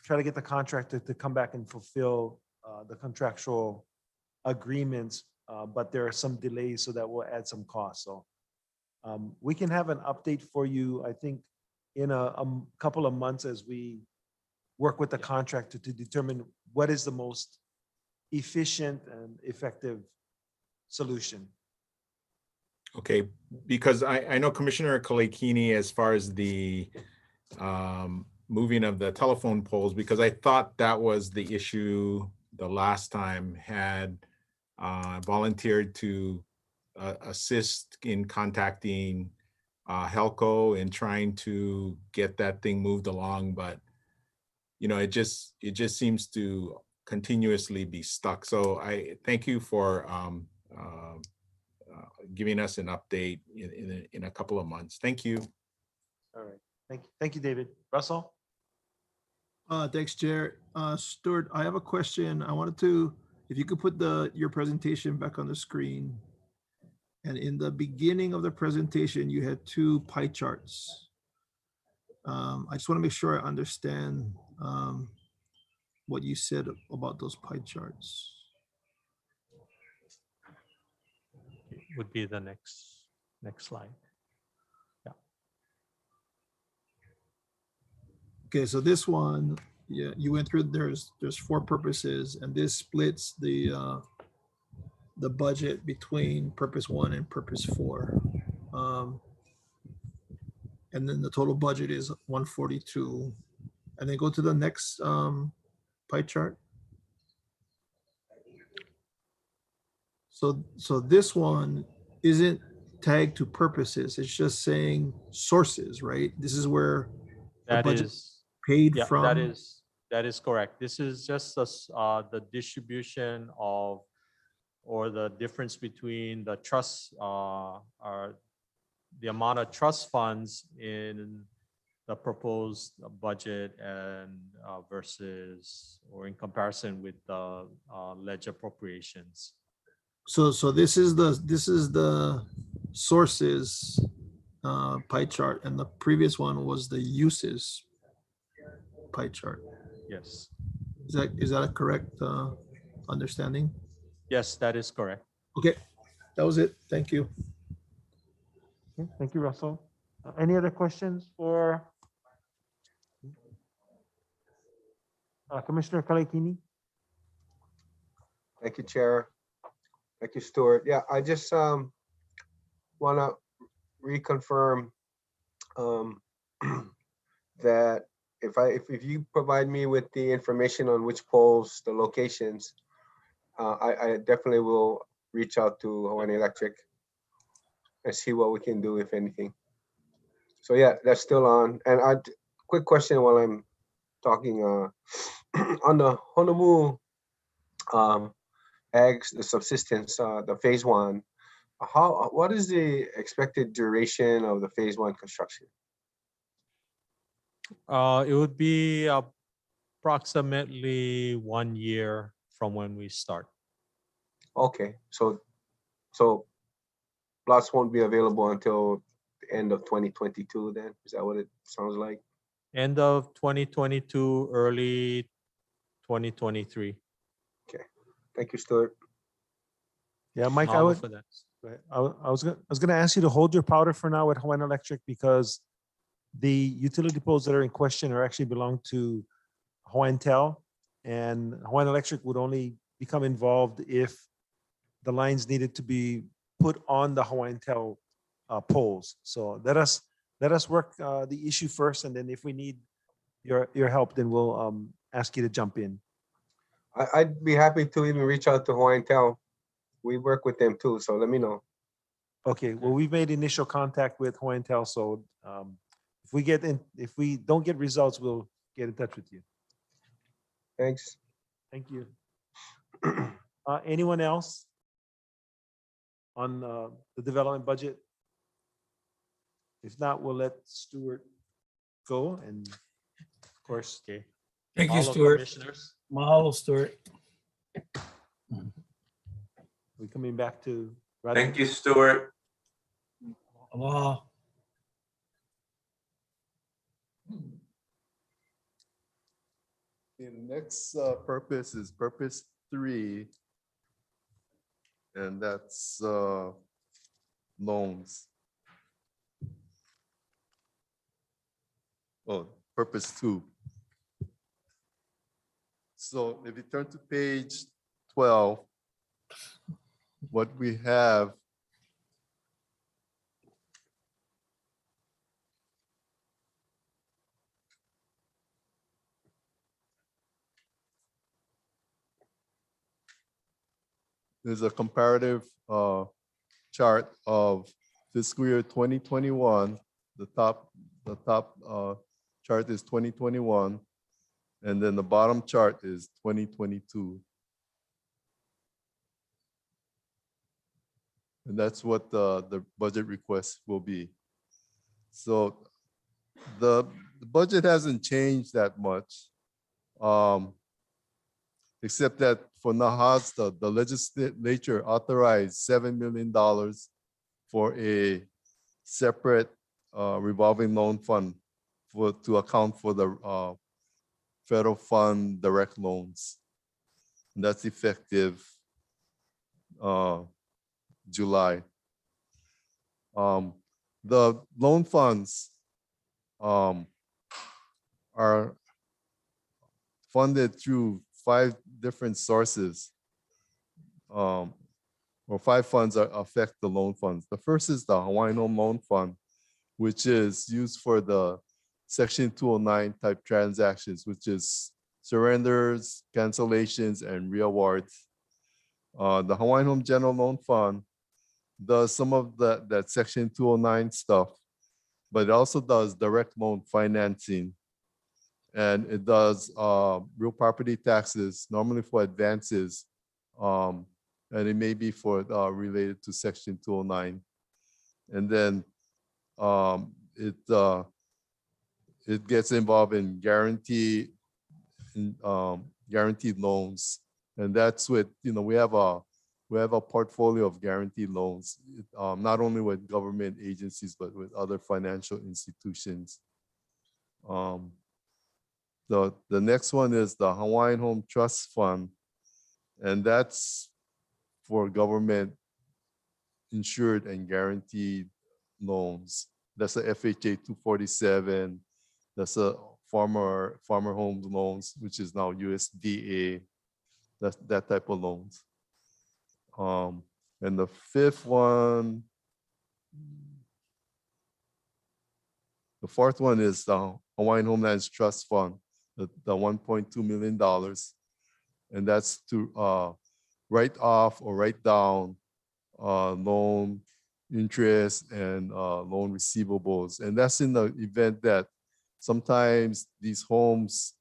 try to get the contractor to come back and fulfill the contractual agreements. But there are some delays, so that will add some costs. So we can have an update for you, I think, in a couple of months as we work with the contractor to determine what is the most efficient and effective solution. Okay, because I know Commissioner Kalekini, as far as the moving of the telephone poles, because I thought that was the issue the last time, had volunteered to assist in contacting Helco and trying to get that thing moved along, but it just seems to continuously be stuck. So I thank you for giving us an update in a couple of months. Thank you. All right. Thank you, David. Russell? Thanks, Chair. Stuart, I have a question. I wanted to, if you could put your presentation back on the screen. And in the beginning of the presentation, you had 2 pie charts. I just want to make sure I understand what you said about those pie charts. Would be the next slide. Yeah. Okay, so this one, yeah, you went through. There's 4 purposes, and this splits the budget between purpose 1 and purpose 4. And then the total budget is 142. And then go to the next pie chart. So this one isn't tagged to purposes. It's just saying sources, right? This is where the budget is paid from. That is correct. This is just the distribution of, or the difference between the trust, the amount of trust funds in the proposed budget and versus, or in comparison with the ledger appropriations. So this is the sources pie chart, and the previous one was the uses pie chart. Yes. Is that a correct understanding? Yes, that is correct. Okay, that was it. Thank you. Okay, thank you, Russell. Any other questions for Commissioner Kalekini? Thank you, Chair. Thank you, Stuart. Yeah, I just want to reconfirm that if you provide me with the information on which poles, the locations, I definitely will reach out to Hawaiian Electric and see what we can do, if anything. So yeah, that's still on. And quick question while I'm talking on the Honolulu eggs, the subsistence, the phase 1. What is the expected duration of the phase 1 construction? It would be approximately 1 year from when we start. Okay, so plots won't be available until the end of 2022 then? Is that what it sounds like? End of 2022, early 2023. Okay, thank you, Stuart. Yeah, Mike, I was going to ask you to hold your powder for now at Hawaiian Electric, because the utility poles that are in question are actually belong to Hawaiian Tel. And Hawaiian Electric would only become involved if the lines needed to be put on the Hawaiian Tel poles. So let us work the issue first, and then if we need your help, then we'll ask you to jump in. I'd be happy to even reach out to Hawaiian Tel. We work with them too, so let me know. Okay, well, we've made initial contact with Hawaiian Tel, so if we don't get results, we'll get in touch with you. Thanks. Thank you. Anyone else on the development budget? If not, we'll let Stuart go, and of course, Okay. Thank you, Mahalo, Stuart. Commissioners. Mahalo, Stuart. we're coming back to Rodney. Thank you, Stuart. Aloha. The next purpose is purpose 3. And that's loans. Oh, purpose 2. So if you turn to page 12, what we have is a comparative chart of fiscal year 2021. The top chart is 2021, and then the bottom chart is 2022. And that's what the budget request will be. So the budget hasn't changed that much, except that for Nahas, the legislature authorized $7 million for a separate revolving loan fund to account for the federal fund direct loans. And that's effective July. The loan funds are funded through 5 different sources, or 5 funds affect the loan funds. The first is the Hawaiian Home Loan Fund, which is used for the Section 209 type transactions, which is surrenders, cancellations, and reawards. The Hawaiian Home General Loan Fund does some of that Section 209 stuff, but it also does direct loan financing. And it does real property taxes, normally for advances, and it may be for related to Section 209. And then it gets involved in guaranteed loans, and that's with, we have a portfolio of guaranteed loans, not only with government agencies but with other financial institutions. The next one is the Hawaiian Home Trust Fund, and that's for government insured and guaranteed loans. That's a FHA 247. That's a farmer home loans, which is now USDA. That's that type of loans. And the fourth one is the Hawaiian Homelands Trust Fund, the $1.2 million. And that's to write off or write down loan interest and loan receivables. And that's in the event that sometimes these homes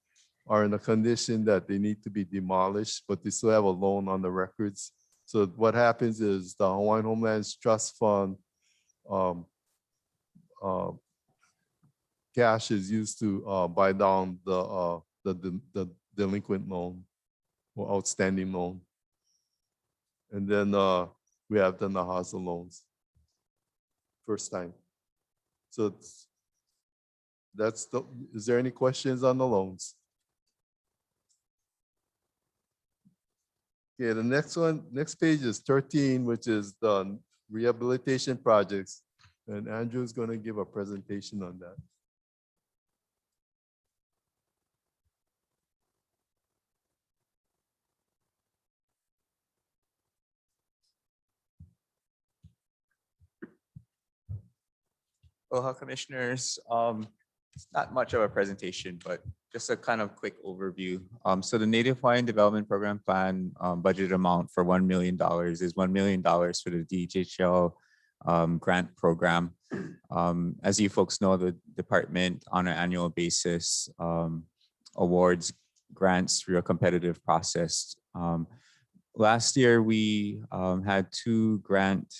are in a condition that they need to be demolished, but they still have a loan on the records. So what happens is the Hawaiian Homelands Trust Fund cash is used to buy down the delinquent loan or outstanding loan. And then we have the Nahasa loans. First time. So is there any questions on the loans? Okay, the next page is 13, which is the rehabilitation projects. And Andrew is going to give a presentation on that. Aloha Commissioners. It's not much of a presentation, but just a kind of quick overview. So the Native Hawaiian Development Program Plan budget amount for $1 million is $1 million for the DHHL grant program. As you folks know, the department on an annual basis awards grants through a competitive process. Last year, we had 2 grant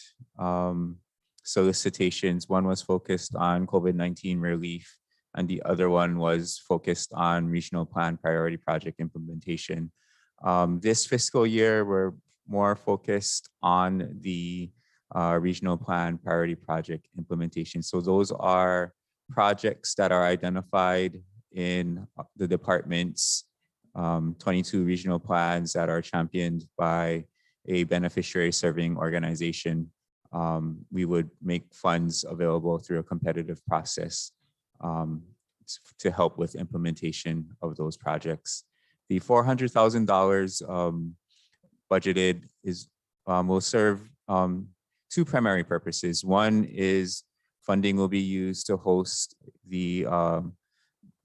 solicitations. One was focused on COVID-19 relief, and the other one was focused on regional plan priority project implementation. This fiscal year, we're more focused on the regional plan priority project implementation. So those are projects that are identified in the department's 22 regional plans that are championed by a beneficiary serving organization. We would make funds available through a competitive process to help with implementation of those projects. The $400,000 budgeted will serve 2 primary purposes. One is funding will be used to host the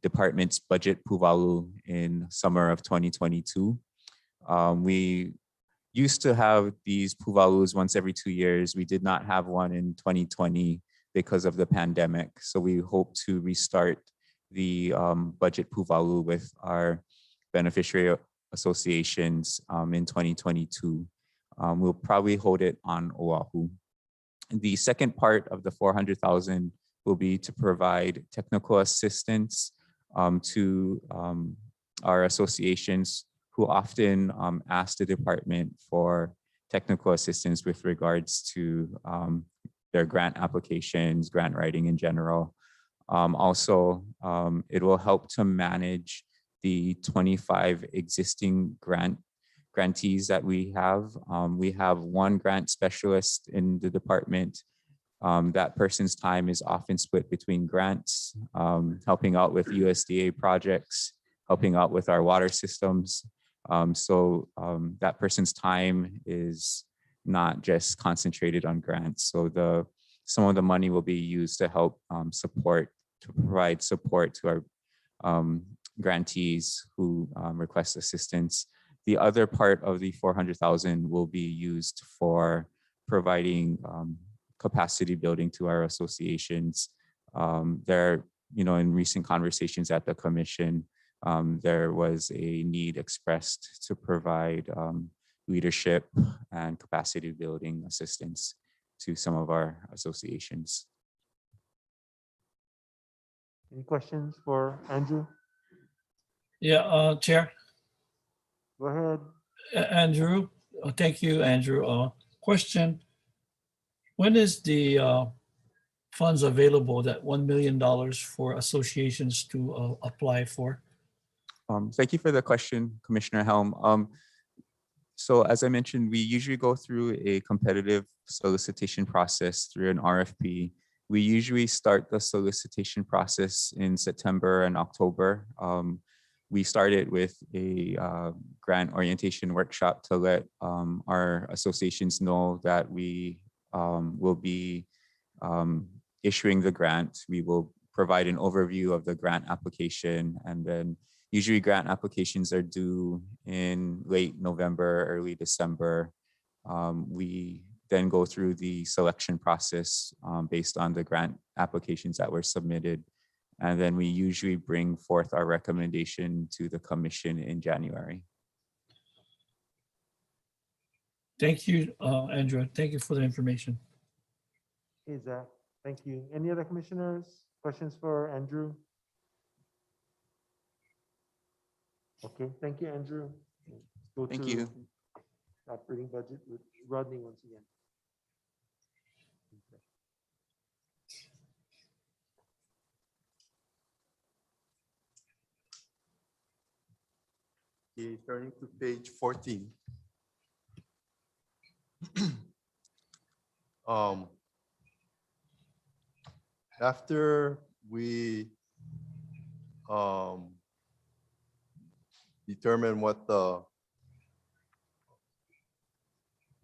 department's budget puvalu in summer of 2022. We used to have these puvalus once every 2 years. We did not have one in 2020 because of the pandemic. So we hope to restart the budget puvalu with our beneficiary associations in 2022. We'll probably hold it on Oahu. The second part of the $400,000 will be to provide technical assistance to our associations who often ask the department for technical assistance with regards to their grant applications, grant writing in general. Also, it will help to manage the 25 existing grantees that we have. We have 1 grant specialist in the department. That person's time is often split between grants, helping out with USDA projects, helping out with our water systems. So that person's time is not just concentrated on grants. So some of the money will be used to help provide support to our grantees who request assistance. The other part of the $400,000 will be used for providing capacity building to our associations. In recent conversations at the commission, there was a need expressed to provide leadership and capacity building assistance to some of our associations. Any questions for Andrew? Yeah, Chair. Go ahead. Andrew, thank you, Andrew. Question, when is the funds available, that $1 million for associations to apply for? Thank you for the question, Commissioner Helm. So as I mentioned, we usually go through a competitive solicitation process through an RFP. We usually start the solicitation process in September and October. We started with a grant orientation workshop to let our associations know that we will be issuing the grant. We will provide an overview of the grant application, and then usually grant applications are due in late November, early December. We then go through the selection process based on the grant applications that were submitted. And then we usually bring forth our recommendation to the commission in January. Thank you, Andrew. Thank you for the information. Hey, Zach. Thank you. Any other commissioners? Questions for Andrew? Okay, thank you, Andrew. Go Thank to you. Operating budget with Rodney once again. Okay, turning to page 14. After we determine what the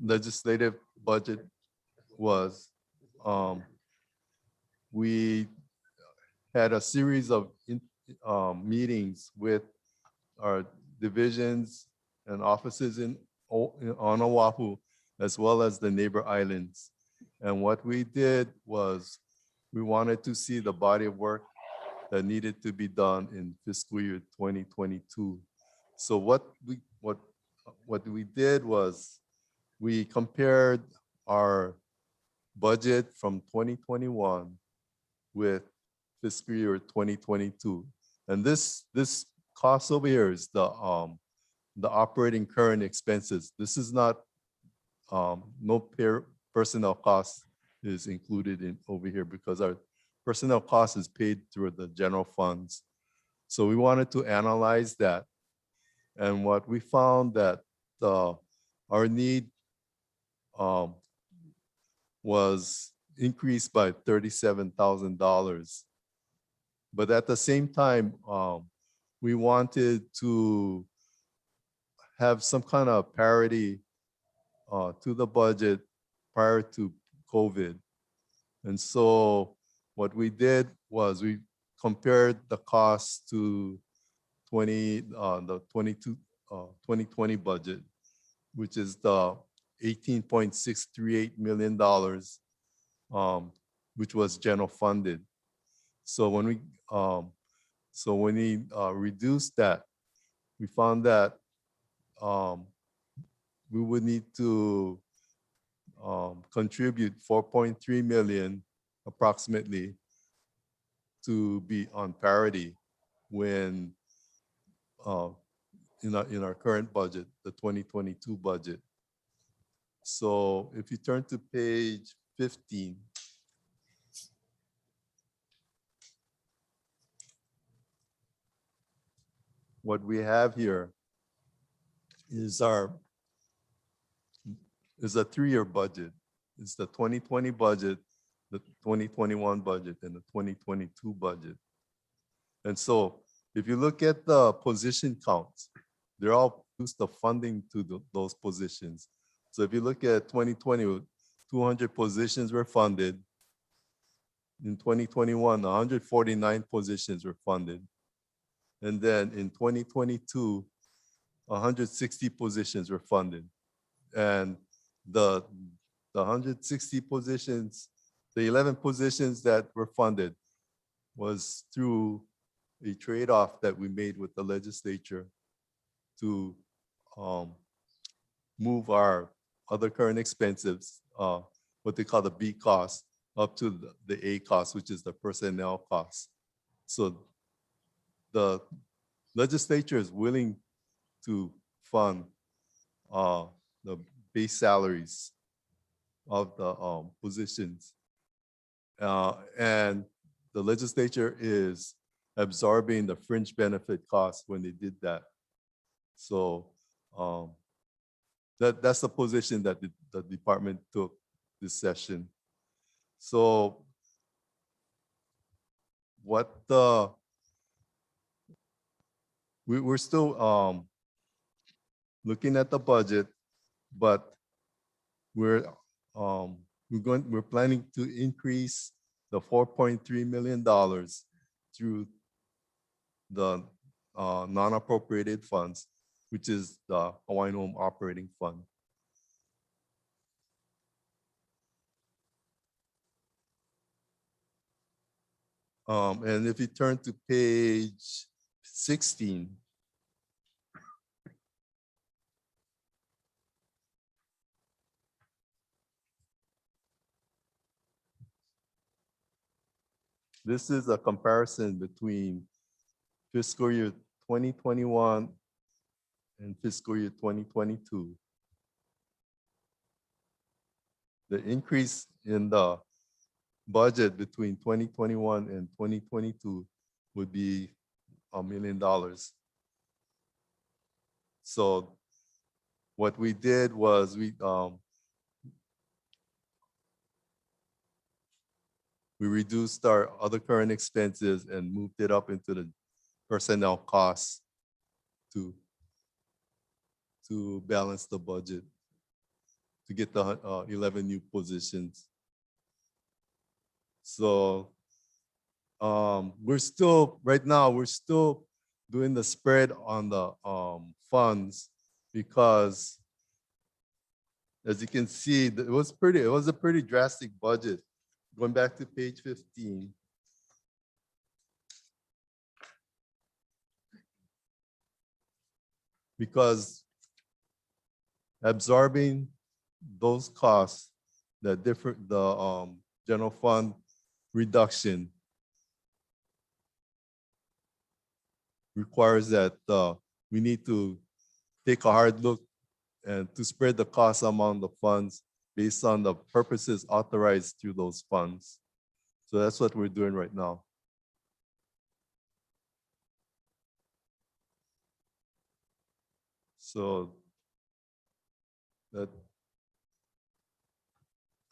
legislative budget was, we had a series of meetings with our divisions and offices on Oahu, as well as the neighbor islands. And what we did was we wanted to see the body of work that needed to be done in fiscal year 2022. So what we did was we compared our budget from 2021 with fiscal year 2022. And this cost over here is the operating current expenses. This is not, no personnel cost is included in over here because our personnel cost is paid through the general funds. So we wanted to analyze that. And what we found that our need was increased by $37,000. But at the same time, we wanted to have some kind of parity to the budget prior to COVID. And so what we did was we compared the cost to the 2020 budget, which is the $18.638 million, which was general funded. So when we reduced that, we found that we would need to contribute 4.3 million approximately to be on parity when in our current budget, the 2022 budget. So if you turn to page 15, what we have here is a 3-year budget. It's the 2020 budget, the 2021 budget, and the 2022 budget. And so if you look at the position counts, they're all used the funding to those positions. So if you look at 2020, 200 positions were funded. In 2021, 149 positions were funded. And then in 2022, 160 positions were funded. And the 160 positions, the 11 positions that were funded was through a trade-off that we made with the legislature to move our other current expenses, what they call the B cost, up to the A cost, which is the personnel cost. So the legislature is willing to fund the base salaries of the positions. And the legislature is absorbing the fringe benefit costs when they did that. So that's the position that the department took this session. So we're still looking at the budget, but we're planning to increase the $4.3 million through the non-appropriated funds, which is the Hawaiian Home Operating Fund. And if you turn to page 16, this is a comparison between fiscal year 2021 and fiscal year 2022. The increase in the budget between 2021 and 2022 would be $1 million. So what we did was we reduced our other current expenses and moved it up into the personnel costs to balance the budget, to get the 11 new positions. So we're still, right now, we're still doing the spread on the funds because as you can see, it was a pretty drastic budget. Going back to page 15. Because absorbing those costs, the general fund reduction requires that we need to take a hard look and to spread the cost among the funds based on the purposes authorized through those funds. So that's what we're doing right now. So that,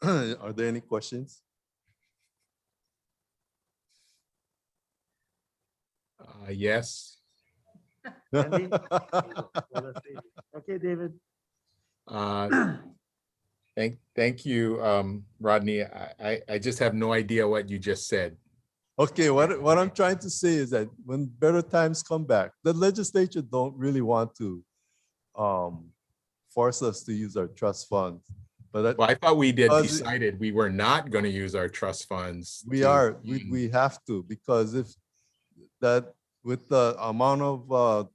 are there any questions? Yes. Andy? Okay, David. Thank you, Rodney. I just have no idea what you just said. Okay, what I'm trying to say is that when better times come back, the legislature don't really want to force us to use our trust funds. But Well, I thought we decided we were not going to use our trust funds. we have to, because if that, with the amount of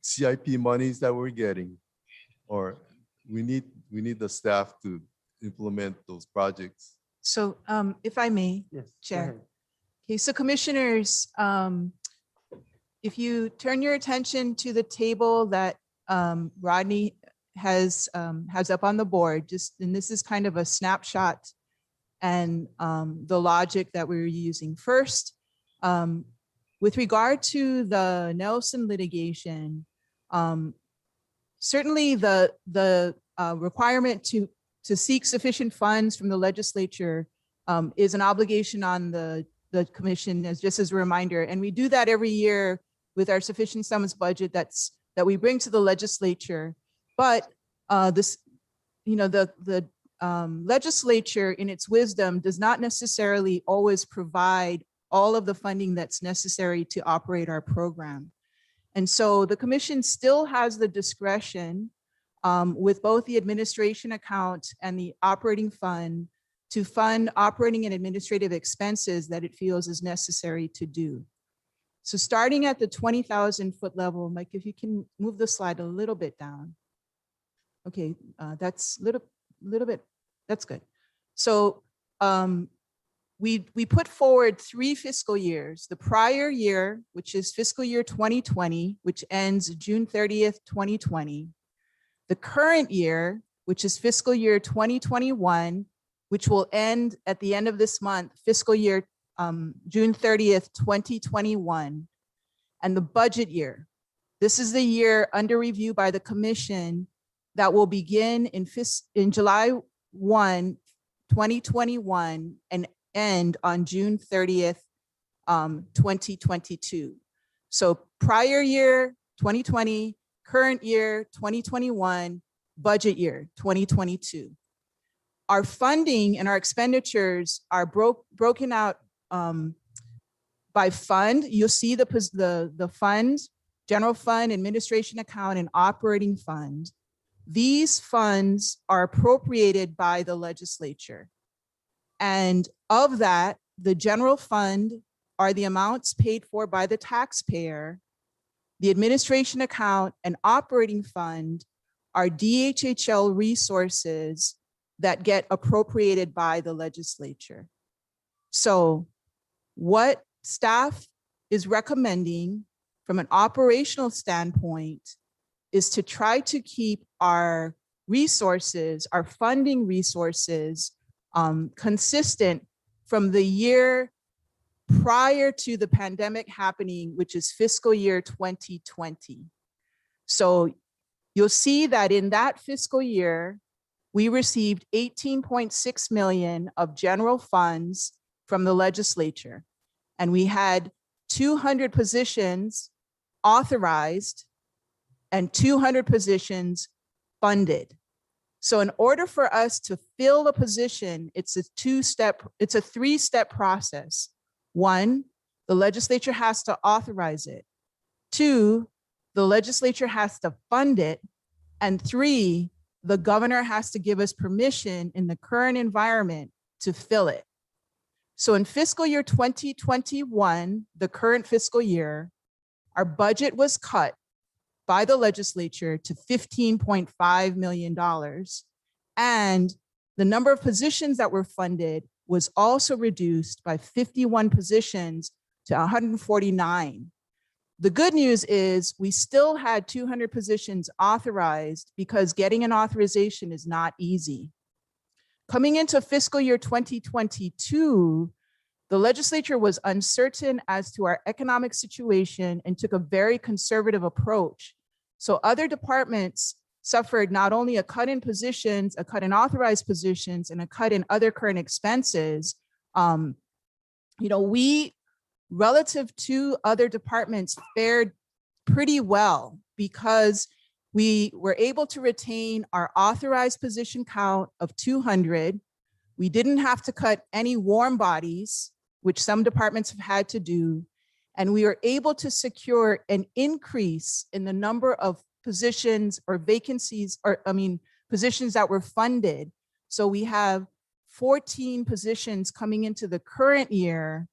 CIP monies that we're getting, or we need the staff to implement those projects. So if I may, Yes. go Chair. ahead. Okay, so commissioners, if you turn your attention to the table that Rodney has up on the board, and this is kind of a snapshot and the logic that we're using. First, with regard to the Nelson litigation, certainly the requirement to seek sufficient funds from the legislature is an obligation on the commission, just as a reminder. And we do that every year with our sufficient sums budget that we bring to the legislature. But the legislature in its wisdom does not necessarily always provide all of the funding that's necessary to operate our program. And so the commission still has the discretion with both the administration account and the operating fund to fund operating and administrative expenses that it feels is necessary to do. So starting at the 20,000 foot level, Mike, if you can move the slide a little bit down. Okay, that's little bit, that's good. So we put forward 3 fiscal years. The prior year, which is fiscal year 2020, which ends June 30th, 2020. The current year, which is fiscal year 2021, which will end at the end of this month, fiscal year June 30th, 2021, and the budget year. This is the year under review by the commission that will begin in July 1, 2021 and end on June 30th, 2022. So prior year, 2020, current year, 2021, budget year, 2022. Our funding and our expenditures are broken out by fund. You'll see the fund, general fund, administration account, and operating fund. These funds are appropriated by the legislature. And of that, the general fund are the amounts paid for by the taxpayer. The administration account and operating fund are DHHL resources that get appropriated by the legislature. So what staff is recommending from an operational standpoint is to try to keep our resources, our funding resources, consistent from the year prior to the pandemic happening, which is fiscal year 2020. So you'll see that in that fiscal year, we received 18.6 million of general funds from the legislature. And we had 200 positions authorized and 200 positions funded. So in order for us to fill a position, it's a three-step process. One, the legislature has to authorize it. Two, the legislature has to fund it. And three, the governor has to give us permission in the current environment to fill it. So in fiscal year 2021, the current fiscal year, our budget was cut by the legislature to $15.5 million. And the number of positions that were funded was also reduced by 51 positions to 149. The good news is we still had 200 positions authorized because getting an authorization is not easy. Coming into fiscal year 2022, the legislature was uncertain as to our economic situation and took a very conservative approach. So other departments suffered not only a cut in positions, a cut in authorized positions, and a cut in other current expenses. We, relative to other departments, fared pretty well because we were able to retain our authorized position count of 200. We didn't have to cut any warm bodies, which some departments have had to do. And we were able to secure an increase in the number of positions or vacancies, positions that were funded. So we have 14 positions coming into the current year,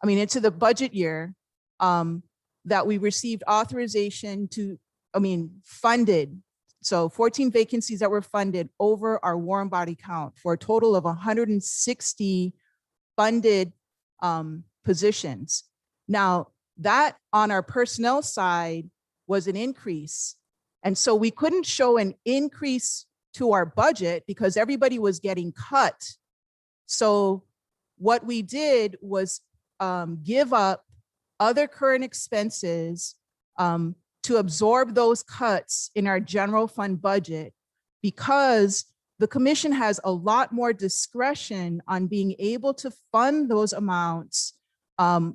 into the budget year, that we received authorization to, funded. So 14 vacancies that were funded over our warm body count for a total of 160 funded positions. Now, that on our personnel side was an increase. And so we couldn't show an increase to our budget because everybody was getting cut. So what we did was give up other current expenses to absorb those cuts in our general fund budget, because the commission has a lot more discretion on being able to fund those amounts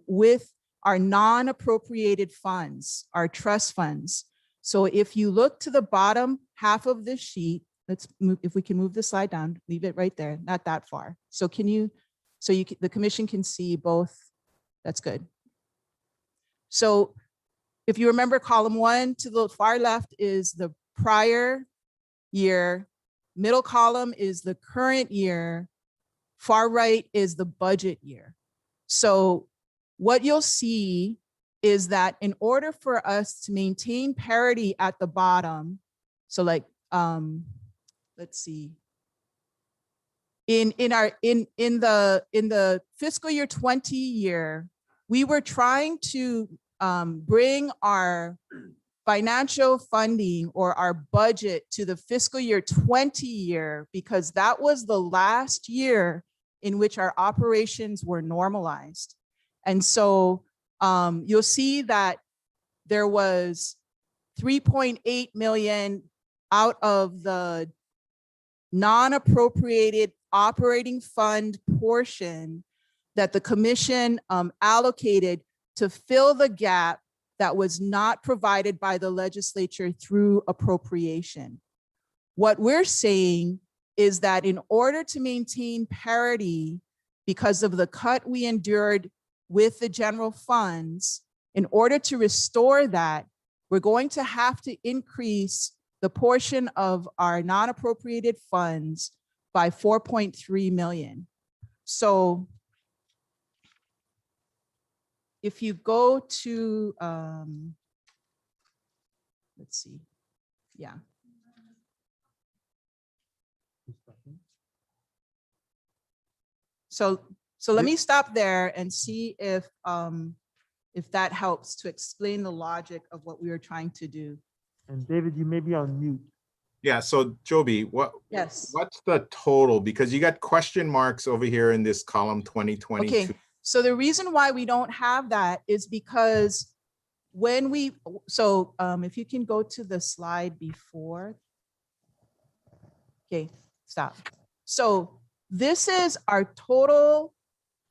with our non-appropriated funds, our trust funds. So if you look to the bottom half of this sheet, let's move, if we can move the slide down, leave it right there, not that far. So the commission can see both. That's good. So if you remember, column 1 to the far left is the prior year, middle column is the current year, far right is the budget year. So what you'll see is that in order for us to maintain parity at the bottom, so like, let's see, in the fiscal year 20 year, we were trying to bring our financial funding or our budget to the fiscal year 20 year, because that was the last year in which our operations were normalized. And so you'll see that there was 3.8 million out of the non-appropriated operating fund portion that the commission allocated to fill the gap that was not provided by the legislature through appropriation. What we're saying is that in order to maintain parity, because of the cut we endured with the general funds, in order to restore that, we're going to have to increase the portion of our non-appropriated funds by 4.3 million. So if you go to, let's see, yeah. So let me stop there and see if that helps to explain the logic of what we were trying to do. And David, you may be on mute. Yeah, so Joby, Yes. what's the total? Because you got question marks over here in this column 2022. Okay, so the reason why we don't have that is because when we, if you can go to the slide before. Okay, stop. So this is our total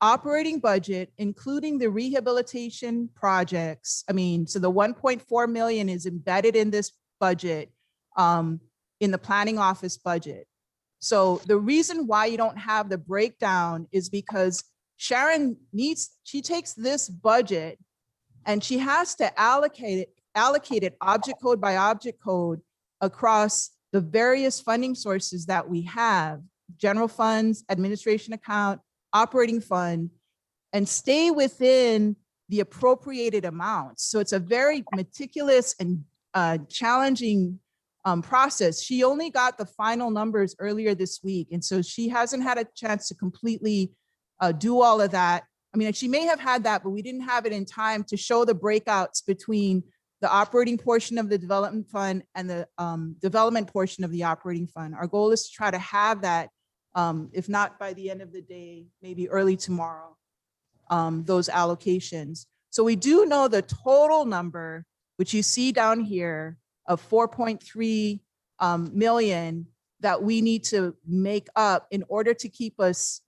operating budget, including the rehabilitation projects. So the 1.4 million is embedded in this budget. in the planning office budget. So the reason why you don't have the breakdown is because Sharon she takes this budget and she has to allocate it object code by object code across the various funding sources that we have, general funds, administration account, operating fund, and stay within the appropriated amounts. So it's a very meticulous and challenging process. She only got the final numbers earlier this week. And so she hasn't had a chance to completely do all of that. I mean, she may have had that, but we didn't have it in time to show the breakouts between the operating portion of the development fund and the development portion of the operating fund. Our goal is to try to have that, if not by the end of the day, maybe early tomorrow, those allocations. So we do know the total number, which you see down here, of 4.3 million that we need to make up in order to keep us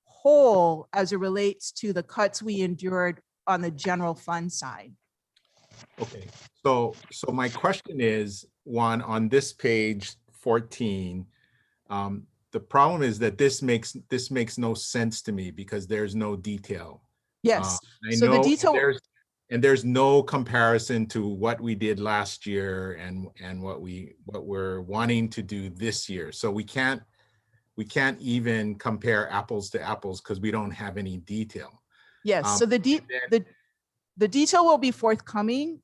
whole as it relates to the cuts we endured on the general fund side. Okay, so my question is, Juan, on this page 14, the problem is that this makes no sense to me because there's no detail. Yes, I so the know detail, there's no comparison to what we did last year and what we're wanting to do this year. So we can't even compare apples to apples because we don't have any detail. yes, so the detail will be forthcoming.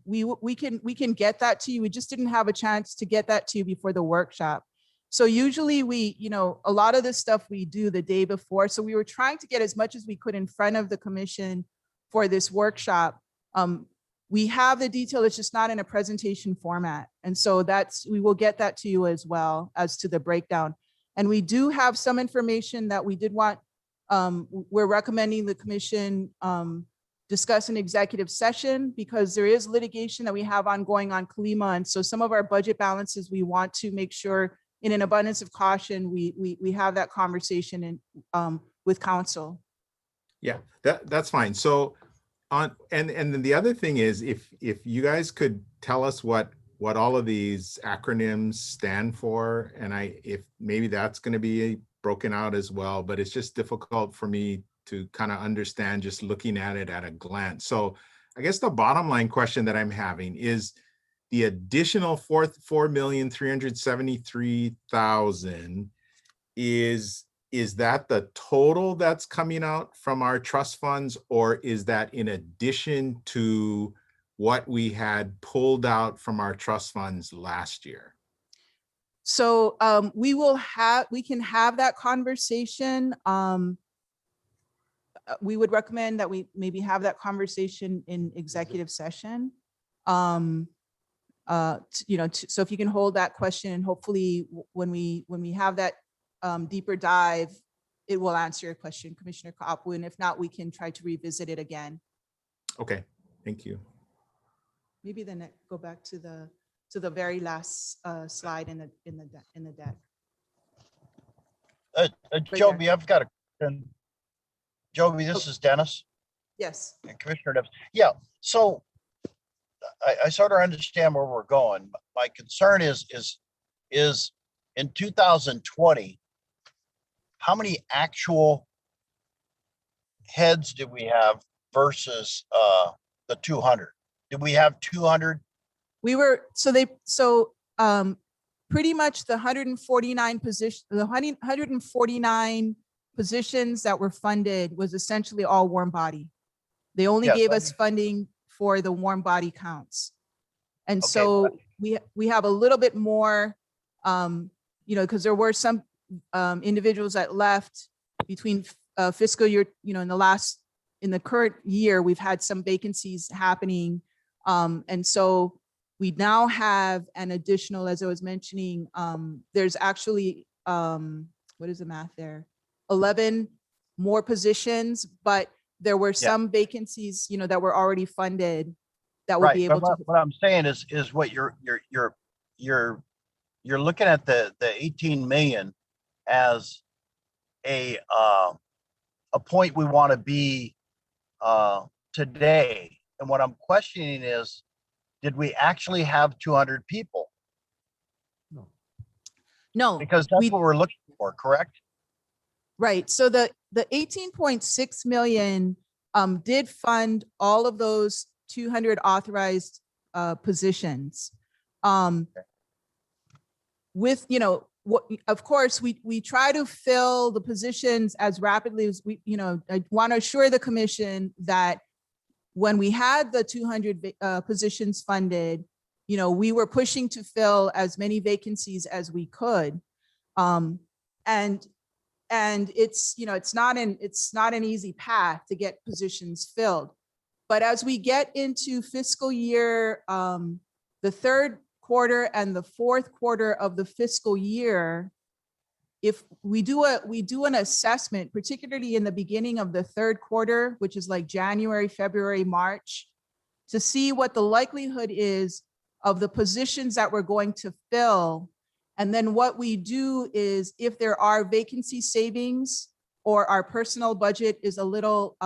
We can get that to you. We just didn't have a chance to get that to you before the workshop. So usually a lot of this stuff we do the day before. So we were trying to get as much as we could in front of the commission for this workshop. We have the detail, it's just not in a presentation format. And so we will get that to you as well as to the breakdown. And we do have some information that we did want, we're recommending the commission discuss an executive session because there is litigation that we have ongoing on Kalima. And so some of our budget balances, we want to make sure in an abundance of caution, we have that conversation with counsel. Yeah, that's fine. So and then the other thing is if you guys could tell us what all of these acronyms stand for, and if maybe that's going to be broken out as well, but it's just difficult for me to kind of understand just looking at it at a glance. So I guess the bottom line question that I'm having is the additional 4,373,000 is that the total that's coming out from our trust funds, or is that in addition to what we had pulled out from our trust funds last year? So we can have that conversation. We would recommend that we maybe have that conversation in executive session. So if you can hold that question, and hopefully when we have that deeper dive, it will answer your question, Commissioner Kaapu, and if not, we can try to revisit it again. Okay, thank you. Maybe go back to the very last slide in the deck. Joby, I've got a question. Joby, this is Dennis. Yes. And Commissioner Neves. Yeah, so I sort of understand where we're going. My concern is in 2020, how many actual heads did we have versus the 200? Did we have 200? We were, pretty much the 149 positions that were funded was essentially all warm body. They only Yes, gave us funding for the warm body counts. And Okay, so we have a little bit more, because there were some individuals that left between fiscal year, in the current year, we've had some vacancies happening. And so we now have an additional, as I was mentioning, there's actually, what is the math there? 11 more positions, but there were some vacancies, that were already funded that would be able to. What I'm saying is what you're looking at the 18 million as a point we want to be today. And what I'm questioning is, did we actually have 200 people? No. No, Because that's we, what we're looking for, correct? right. So the 18.6 million did fund all of those 200 authorized positions. With, you know, what, of course, we try to fill the positions as rapidly as we, you know, I want to assure the commission that when we had the 200 positions funded, you know, we were pushing to fill as many vacancies as we could. And it's, you know, it's not an easy path to get positions filled. But as we get into fiscal year, the third quarter and the fourth quarter of the fiscal year, if we do an assessment, particularly in the beginning of the third quarter, which is like January, February, March, to see what the likelihood is of the positions that we're going to fill. And then what we do is, if there are vacancy savings or our personnel budget is a little,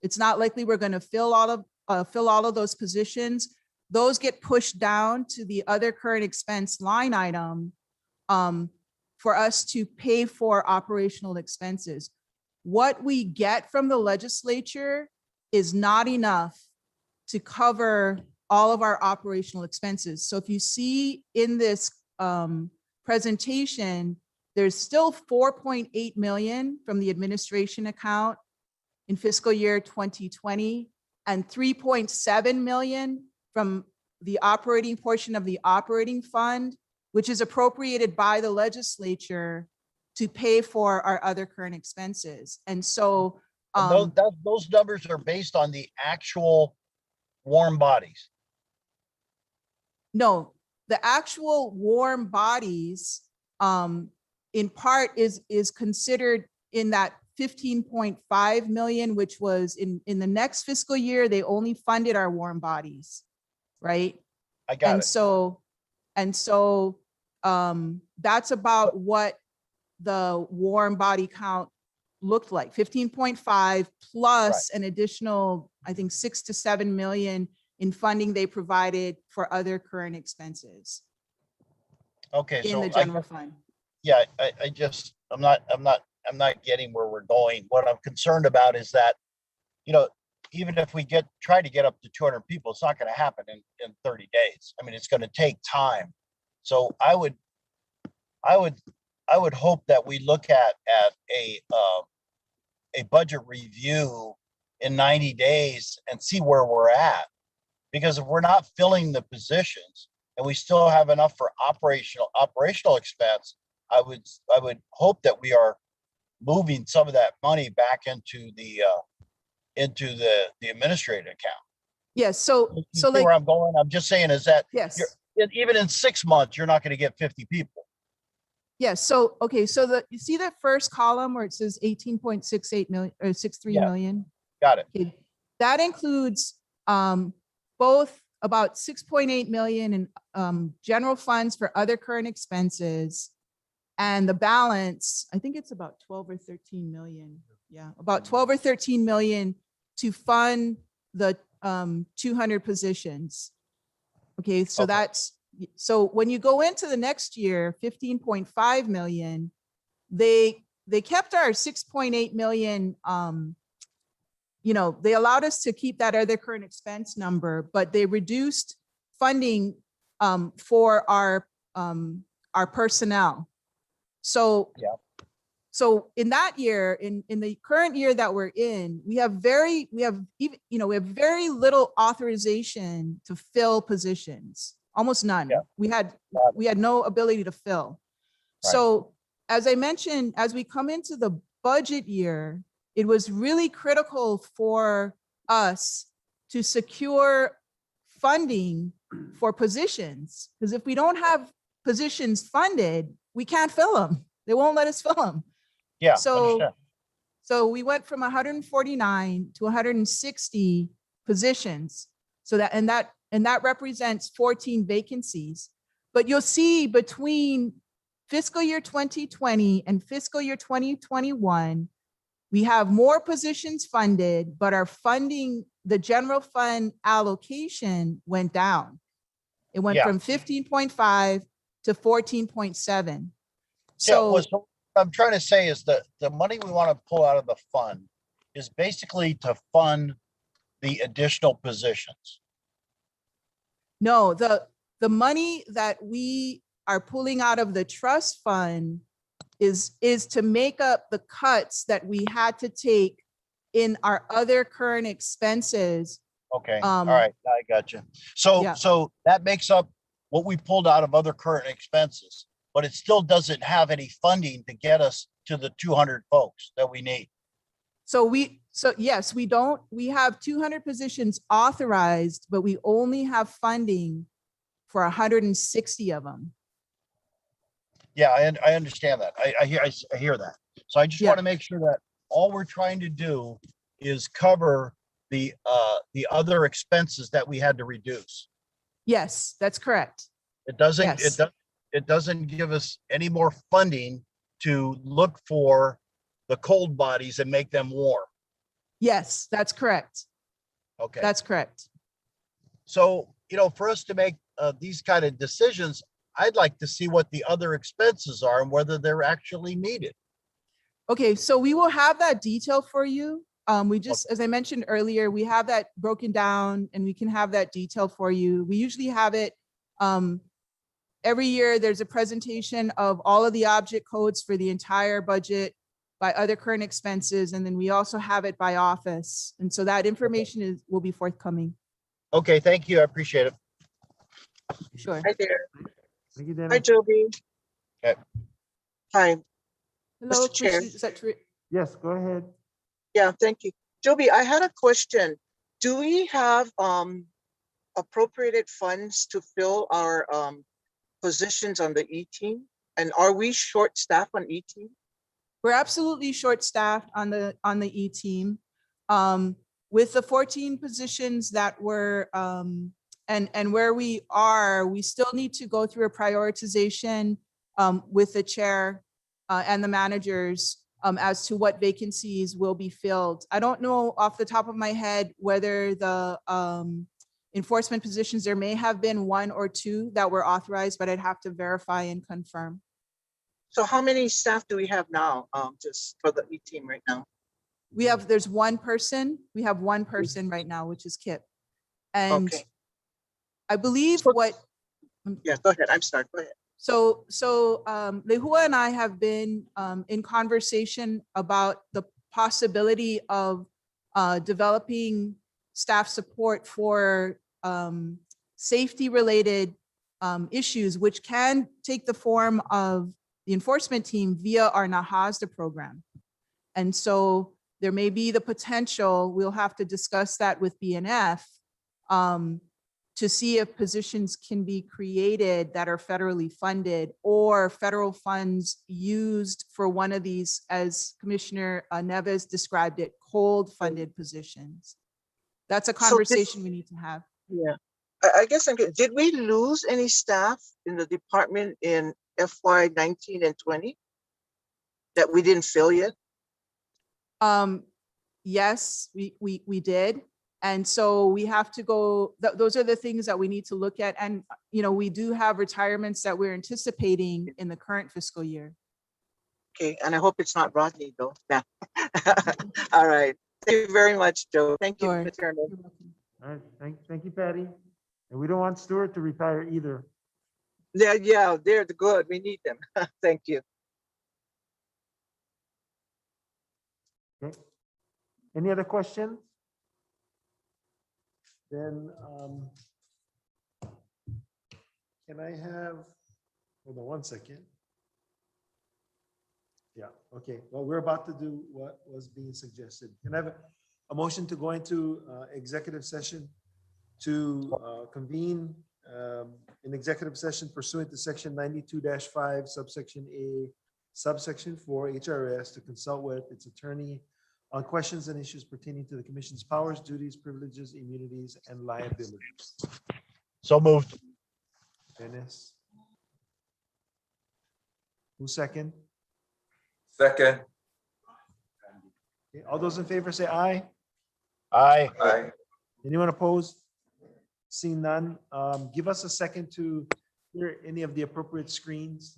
it's not likely we're going to fill all of those positions, those get pushed down to the other current expense line item for us to pay for operational expenses. What we get from the legislature is not enough to cover all of our operational expenses. So if you see in this presentation, there's still 4.8 million from the administration account in fiscal year 2020 and 3.7 million from the operating portion of the operating fund, which is appropriated by the legislature to pay for our other current expenses. And so And those numbers are based on the actual warm bodies. no, the actual warm bodies in part is considered in that 15.5 million, which was in the next fiscal year, they only funded our warm bodies, right? I got And it. so that's about what the warm body count looked like, 15.5 plus an additional, I think 6 to 7 million in funding they provided for other current expenses Okay, in so the general fund. yeah, I'm not getting where we're going. What I'm concerned about is that, you know, even if we try to get up to 200 people, it's not going to happen in 30 days. I mean, it's going to take time. So I would hope that we look at a budget review in 90 days and see where we're at. Because if we're not filling the positions and we still have enough for operational expense, I would hope that we are moving some of that money back into the administrative account. Yes, so You see like, where I'm going? I'm just saying is that yes. even in 6 months, you're not going to get 50 people. Yes, so, okay, so you see that first column where it says 18.68 million or 63 million? Got it. Okay. That includes both about 6.8 million in general funds for other current expenses, and the balance, I think it's about 12 or 13 million. Yeah, about 12 or 13 million to fund the 200 positions. Okay, so so when you go into the next year, 15.5 million, they kept our 6.8 million, you know, they allowed us to keep that other current expense number, but they reduced funding for our personnel. So, so in that year, in the current year that we're in, we have very little authorization to fill positions, almost none. Yeah. We had no ability to fill. Right. So as I mentioned, as we come into the budget year, it was really critical for us to secure funding for positions, because if we don't have positions funded, we can't fill them. They won't let us fill them. Yeah. So we went from 149 to 160 positions. So that represents 14 vacancies. But you'll see between fiscal year 2020 and fiscal year 2021, we have more positions funded, but our funding, the general fund allocation went down. It went from 15.5 to 14.7. Yeah, So so I'm trying to say is that the money we want to pull out of the fund is basically to fund the additional positions. no, the money that we are pulling out of the trust fund is to make up the cuts that we had to take in our other current expenses. Okay, all right, I got you. So, Yeah. so that makes up what we pulled out of other current expenses, but it still doesn't have any funding to get us to the 200 folks that we need. So yes, we have 200 positions authorized, but we only have funding for 160 of them. Yeah, I understand that. I hear that. So I just Yeah. want to make sure that all we're trying to do is cover the other expenses that we had to reduce. Yes, that's correct. It doesn't, Yes. it doesn't give us any more funding to look for the cold bodies and make them warm. Yes, that's correct. Okay. That's correct. So, for us to make these kind of decisions, I'd like to see what the other expenses are and whether they're actually needed. Okay, so we will have that detail for you. We just, as I mentioned earlier, we have that broken down and we can have that detail for you. We usually have it every year. There's a presentation of all of the object codes for the entire budget by other current expenses. And then we also have it by office. And so that information will be forthcoming. Okay, thank you. I appreciate it. Sure. Hi there. Thank you, Dana. Hi, Joby. Okay. Hi. Hello, Mr. Chair. Is that true? Yes, go ahead. Yeah, thank you. Joby, I had a question. Do we have appropriated funds to fill our positions on the E-team? And are we short staffed on E-team? We're absolutely short-staffed on the E-team. With the 14 positions that were, and where we are, we still need to go through a prioritization with the chair and the managers as to what vacancies will be filled. I don't know off the top of my head whether the enforcement positions, there may have been 1 or 2 that were authorized, but I'd have to verify and confirm. So how many staff do we have now, just for the E-team right now? There's 1 person. We have 1 person right now, which is Kip. And Okay. I believe So- what, Yeah, go ahead. I'm sorry. Go ahead. so Lehua and I have been in conversation about the possibility of developing staff support for safety-related issues, which can take the form of the enforcement team via our NAHASDA program. And so there may be the potential, we'll have to discuss that with BNF to see if positions can be created that are federally funded or federal funds used for one of these, as Commissioner Neves described it, cold funded positions. That's a conversation we need to have. Yeah. I guess did we lose any staff in the department in FY 19 and 20 that we didn't fill yet? Yes, we did. And so we have to go, those are the things that we need to look at. And, we do have retirements that we're anticipating in the current fiscal year. Okay, and I hope it's not Rodney though. Yeah. All right. Thank you very much, Joe. Thank you, Sure. Mr. Chairman. You're welcome. All right, thank you, Patty. And we don't want Stuart to retire either. Yeah, they're good. We need them. Thank you. Okay. Any other questions? Then, can I have, hold on 1 second. Yeah, okay. Well, we're about to do what was being suggested. Can I have a motion to go into executive session to convene an executive session pursuant to section 92-5 subsection A subsection 4 HRS to consult with its attorney on questions and issues pertaining to the commission's powers, duties, privileges, immunities, and liabilities. So moved. Dennis. Who second? Second. Okay, all those in favor say aye. Aye. Aye. Anyone opposed? Seeing none, give us a second to Here, any of the appropriate screens?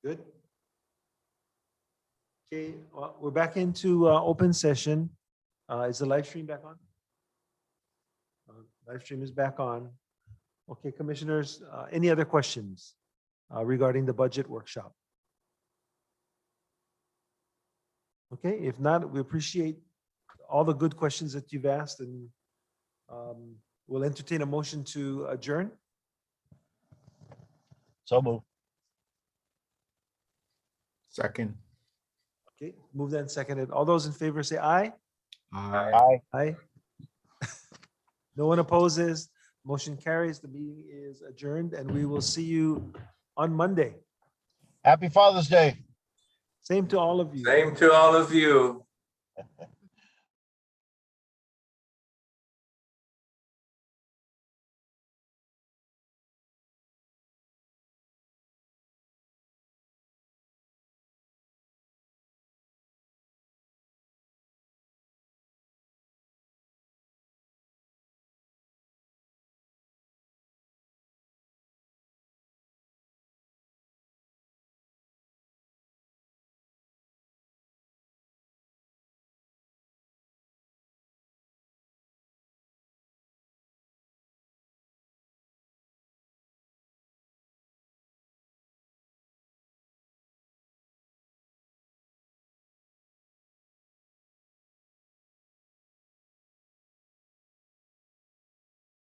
Good. Okay, we're back into open session. Is the live stream back on? Live stream is back on. Okay, commissioners, any other questions regarding the budget workshop? Okay, if not, we appreciate all the good questions that you've asked, and we'll entertain a motion to adjourn. So move. Second. Okay, moved and seconded. All those in favor say aye. Aye. Aye. No one opposes. Motion carries. The meeting is adjourned, and we will see you on Monday. Happy Father's Day. Same to all of you. Same to all of you.